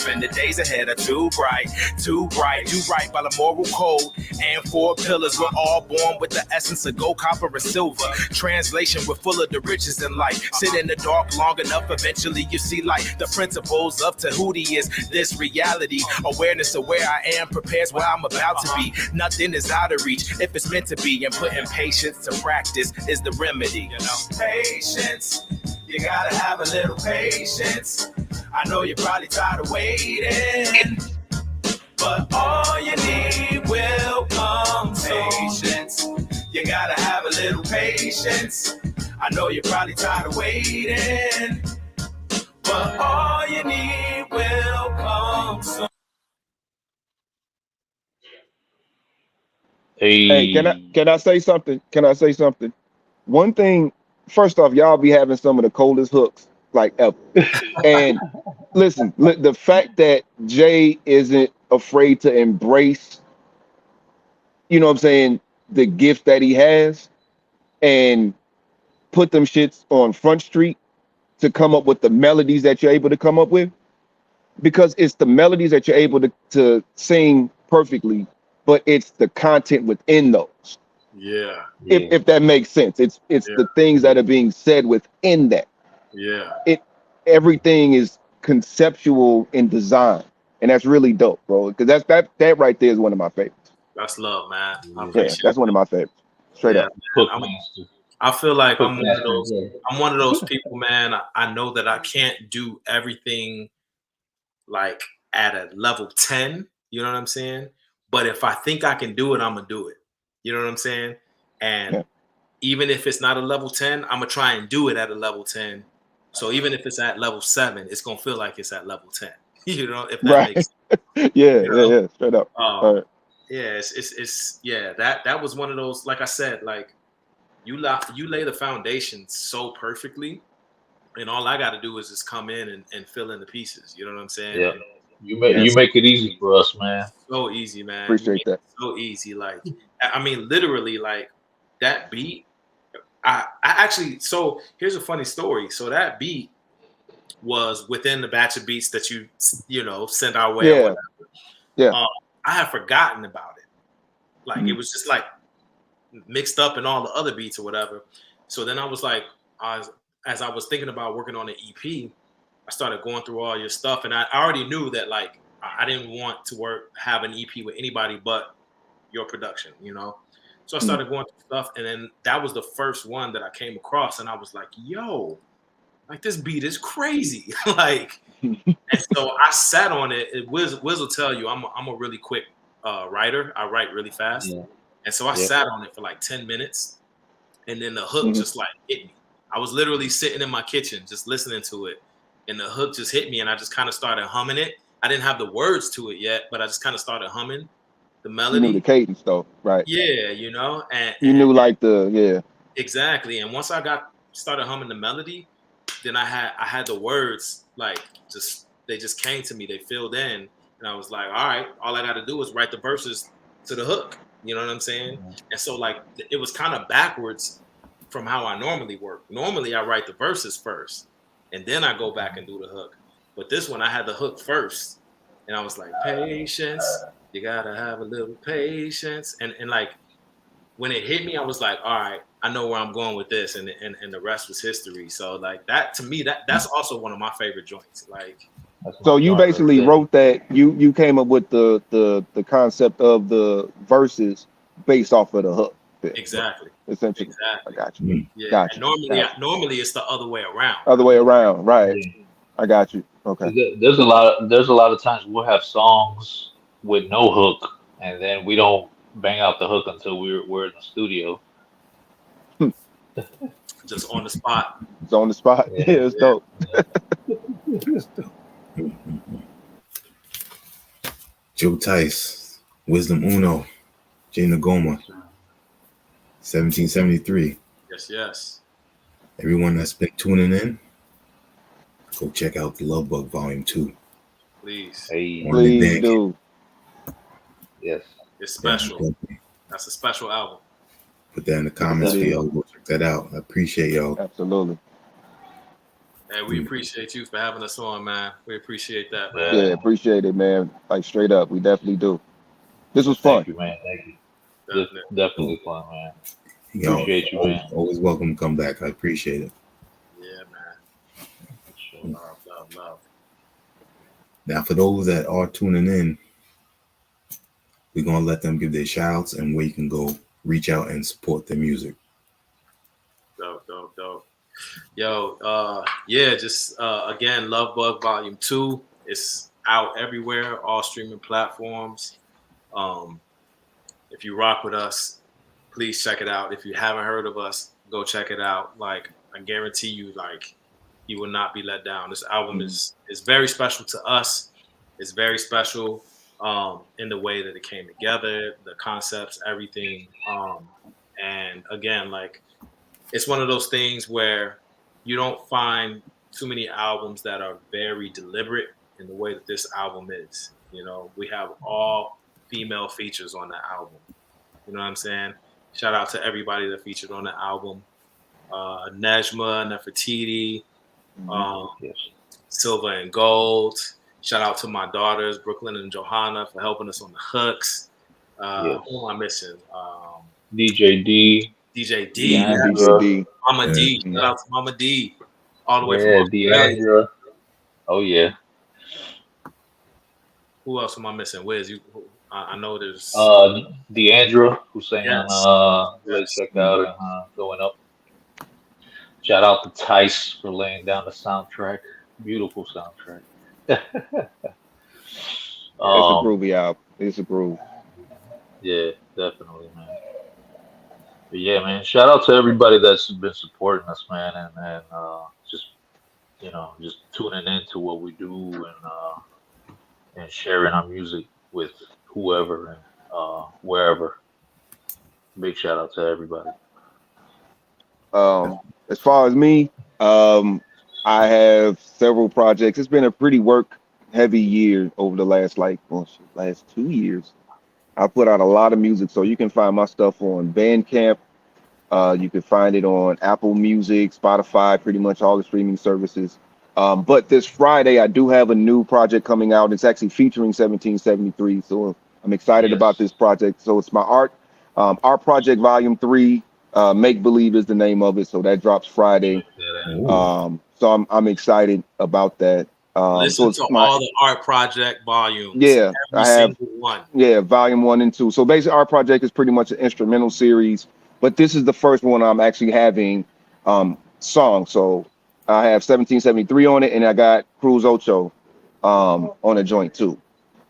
Speaker 1: and the days ahead are too bright. Do right by the moral code and 4 pillars. We're all born with the essence of gold, copper, and silver. Translation, we're full of the riches in life. Sit in the dark long enough, eventually you see light. The principles of Tahuti is this reality. Awareness of where I am prepares where I'm about to be. Nothing is out of reach if it's meant to be. And putting patience to practice is the remedy. You know, patience. You gotta have a little patience. I know you're probably tired of waiting, but all you need will come. Patience. You gotta have a little patience. I know you're probably tired of waiting, but all you need will come soon.
Speaker 5: Hey, can I say something? One thing, first off, y'all be having some of the coldest hooks like ever. And listen, the fact that Jay isn't afraid to embrace, you know what I'm saying, the gift that he has, and put them shits on Front Street to come up with the melodies that you're able to come up with, because it's the melodies that you're able to sing perfectly, but it's the content within those.
Speaker 4: Yeah.
Speaker 5: If that makes sense. It's the things that are being said within that.
Speaker 4: Yeah.
Speaker 5: Everything is conceptual in design, and that's really dope, bro. Because that right there is one of my favorites.
Speaker 4: That's love, man.
Speaker 5: Yeah, that's one of my favorites. Straight up.
Speaker 4: I feel like I'm one of those people, man. I know that I can't do everything like at a level 10. You know what I'm saying? But if I think I can do it, I'm gonna do it. You know what I'm saying? And even if it's not a level 10, I'm gonna try and do it at a level 10. So even if it's at level 7, it's gonna feel like it's at level 10. You know, if that makes sense.
Speaker 5: Yeah, straight up.
Speaker 4: Yeah, it's that was one of those, like I said, like you lay the foundation so perfectly, and all I got to do is just come in and fill in the pieces. You know what I'm saying?
Speaker 3: Yeah. You make it easy for us, man.
Speaker 4: So easy, man.
Speaker 5: Appreciate that.
Speaker 4: So easy. Like, I mean, literally, like that beat. I actually, so here's a funny story. So that beat was within the batch of beats that you sent our way or
Speaker 5: Yeah.
Speaker 4: whatever.
Speaker 5: Yeah.
Speaker 4: I had forgotten about it. Like
Speaker 5: Mhm.
Speaker 4: it was just like mixed up in all the other beats or whatever. So then I was like, as I was thinking about working on the EP, I started going through all your stuff, and I already knew that like I didn't want to have an EP with anybody but your production, you know. So I started going through stuff, and then that was the first one that I came across, and I was like, yo, like this beat is crazy. Like, and so I sat on it. Wiz will tell you I'm a really quick writer. I write really fast.
Speaker 3: Yeah.
Speaker 4: And so I sat on it for like 10 minutes, and then the hook just like hit me. I was literally sitting in my kitchen just listening to it, and the hook just hit me, and I just kind of started humming it. I didn't have the words to it yet, but I just kind of started humming the melody.
Speaker 5: You knew the cadence though, right?
Speaker 4: Yeah, you know, and
Speaker 5: you knew like the
Speaker 4: exactly. And once I started humming the melody, then I had the words like they just came to me. They filled in, and I was like, all right, all I got to do is write the verses to the hook. You know what I'm saying? And so like it was kind of backwards from how I normally work. Normally I write the verses first, and then I go back and do the hook. But this one I had the hook first, and I was like, patience. You gotta have a little patience, and like when it hit me, I was like, all right, I know where I'm going with this, and the rest was history. So like that to me, that's also one of my favorite joints. Like,
Speaker 5: so you basically wrote that you came up with the concept of the verses based off of the hook.
Speaker 4: Exactly.
Speaker 5: Essentially.
Speaker 4: Exactly.
Speaker 5: I got you.
Speaker 4: Yeah.
Speaker 5: Got you.
Speaker 4: Normally it's the other way around.
Speaker 5: Other way around, right?
Speaker 3: Yeah.
Speaker 5: I got you. Okay.
Speaker 3: There's a lot of times we'll have songs with no hook, and then we don't bang out the hook until we're in the studio.
Speaker 4: Just on the spot.
Speaker 5: It's on the spot. Yeah, it's dope.
Speaker 2: Joe Tyse, Wisdom Uno, J Nagoma, 1773.
Speaker 4: Yes.
Speaker 2: Everyone that's been tuning in, go check out the Love Bug Volume 2.
Speaker 4: Please.
Speaker 3: Hey,
Speaker 5: Please do.
Speaker 3: Yes.
Speaker 4: It's special. That's a special album.
Speaker 2: Put that in the comments for y'all. Go check that out. I appreciate y'all.
Speaker 5: Absolutely.
Speaker 4: And we appreciate you for having us on, man. We appreciate that,
Speaker 5: Yeah,
Speaker 4: man.
Speaker 5: appreciate it, man. Like straight up, we definitely do. This was fun.
Speaker 3: Thank you, man. Thank you. Definitely fun, man.
Speaker 2: Y'all
Speaker 3: Appreciate you, man.
Speaker 2: always welcome to come back. I appreciate it.
Speaker 4: Yeah, man. Love.
Speaker 2: Now, for those that are tuning in, we're going to let them give their shout outs and where you can go reach out and support their music.
Speaker 4: Dope. Yo, just again, Love Bug Volume 2. It's out everywhere, all streaming platforms. If you rock with us, please check it out. If you haven't heard of us, go check it out. Like, I guarantee you, like, you will not be let down. This album is very special to us. It's very special in the way that it came together, the concepts, everything. And again, like, it's one of those things where you don't find too many albums that are very deliberate in the way that this album is. You know, we have all female features on the album. You know what I'm saying? Shout out to everybody that featured on the album. Nejma, Nefertiti, Silver and Gold. Shout out to my daughters, Brooklyn and Johanna, for helping us on the hooks. Who am I missing?
Speaker 3: DJ D.
Speaker 4: DJ D.
Speaker 5: DJ D.
Speaker 4: Mama D. Shout out to Mama D. All the way from Australia.
Speaker 3: Deandra. Oh, yeah.
Speaker 4: Who else am I missing? Wiz, I know there's
Speaker 3: Deandra, who sang on Let's Check Out and Going Up. Shout out to Tyse for laying down the soundtrack. Beautiful soundtrack.
Speaker 5: It's a groovy album. It's a groove.
Speaker 3: Yeah, definitely, man. But yeah, man. Shout out to everybody that's been supporting us, man, and just tuning into what we do and sharing our music with whoever and wherever. Big shout out to everybody.
Speaker 5: As far as me, I have several projects. It's been a pretty work-heavy year over the last 2 years. I put out a lot of music, so you can find my stuff on Bandcamp. You can find it on Apple Music, Spotify, pretty much all the streaming services. But this Friday, I do have a new project coming out. It's actually featuring 1773. So I'm excited about this project. So it's my art project volume 3. Make Believe is the name of it. So that drops Friday. So I'm excited about that.
Speaker 4: Listen to all the art project volumes.
Speaker 5: Yeah,
Speaker 4: every single one.
Speaker 5: Yeah, volume 1 and 2. So basically, our project is pretty much an instrumental series, but this is the first one I'm actually having songs. So I have 1773 on it, and I got Cruz Ocho on a joint too.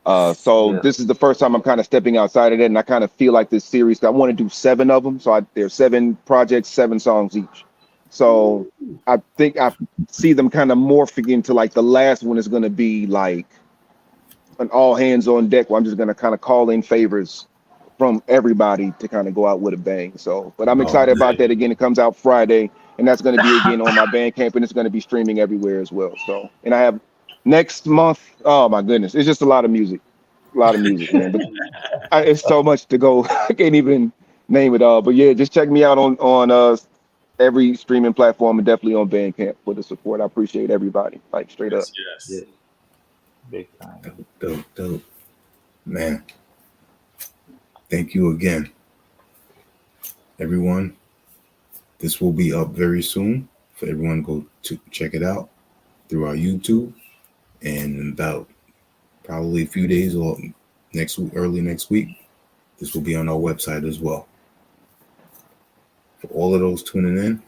Speaker 5: This is the first time I'm kind of stepping outside of it, and I kind of feel like this series. I want to do 7 of them. So there's 7 projects, 7 songs each. So I think I see them kind of morphing into like the last one is going to be like an all hands on deck where I'm just going to kind of call in favors from everybody to kind of go out with a bang. So, but I'm excited about that. Again, it comes out Friday, and that's going to be again on my Bandcamp, and it's going to be streaming everywhere as well. So, and I have next month. Oh my goodness, it's just a lot of music, man. But it's so much to go. I can't even name it all. But yeah, just check me out on every streaming platform and definitely on Bandcamp for the support. I appreciate everybody, like straight up.
Speaker 3: Yes. Big time.
Speaker 2: Dope. Man. Thank you again. Everyone, this will be up very soon for everyone to go to check it out through our YouTube. And in about probably a few days or early next week, this will be on our website as well. For all of those tuning in,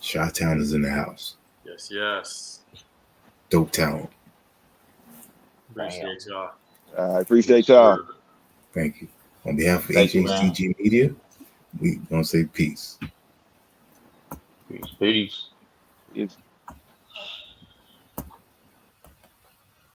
Speaker 2: Chi-Town is in the house.
Speaker 4: Yes.
Speaker 2: Dope talent.
Speaker 4: Appreciate y'all.
Speaker 5: I appreciate y'all.
Speaker 2: Thank you. On behalf of HHDG Media, we gonna say peace.
Speaker 3: Peace.
Speaker 5: It's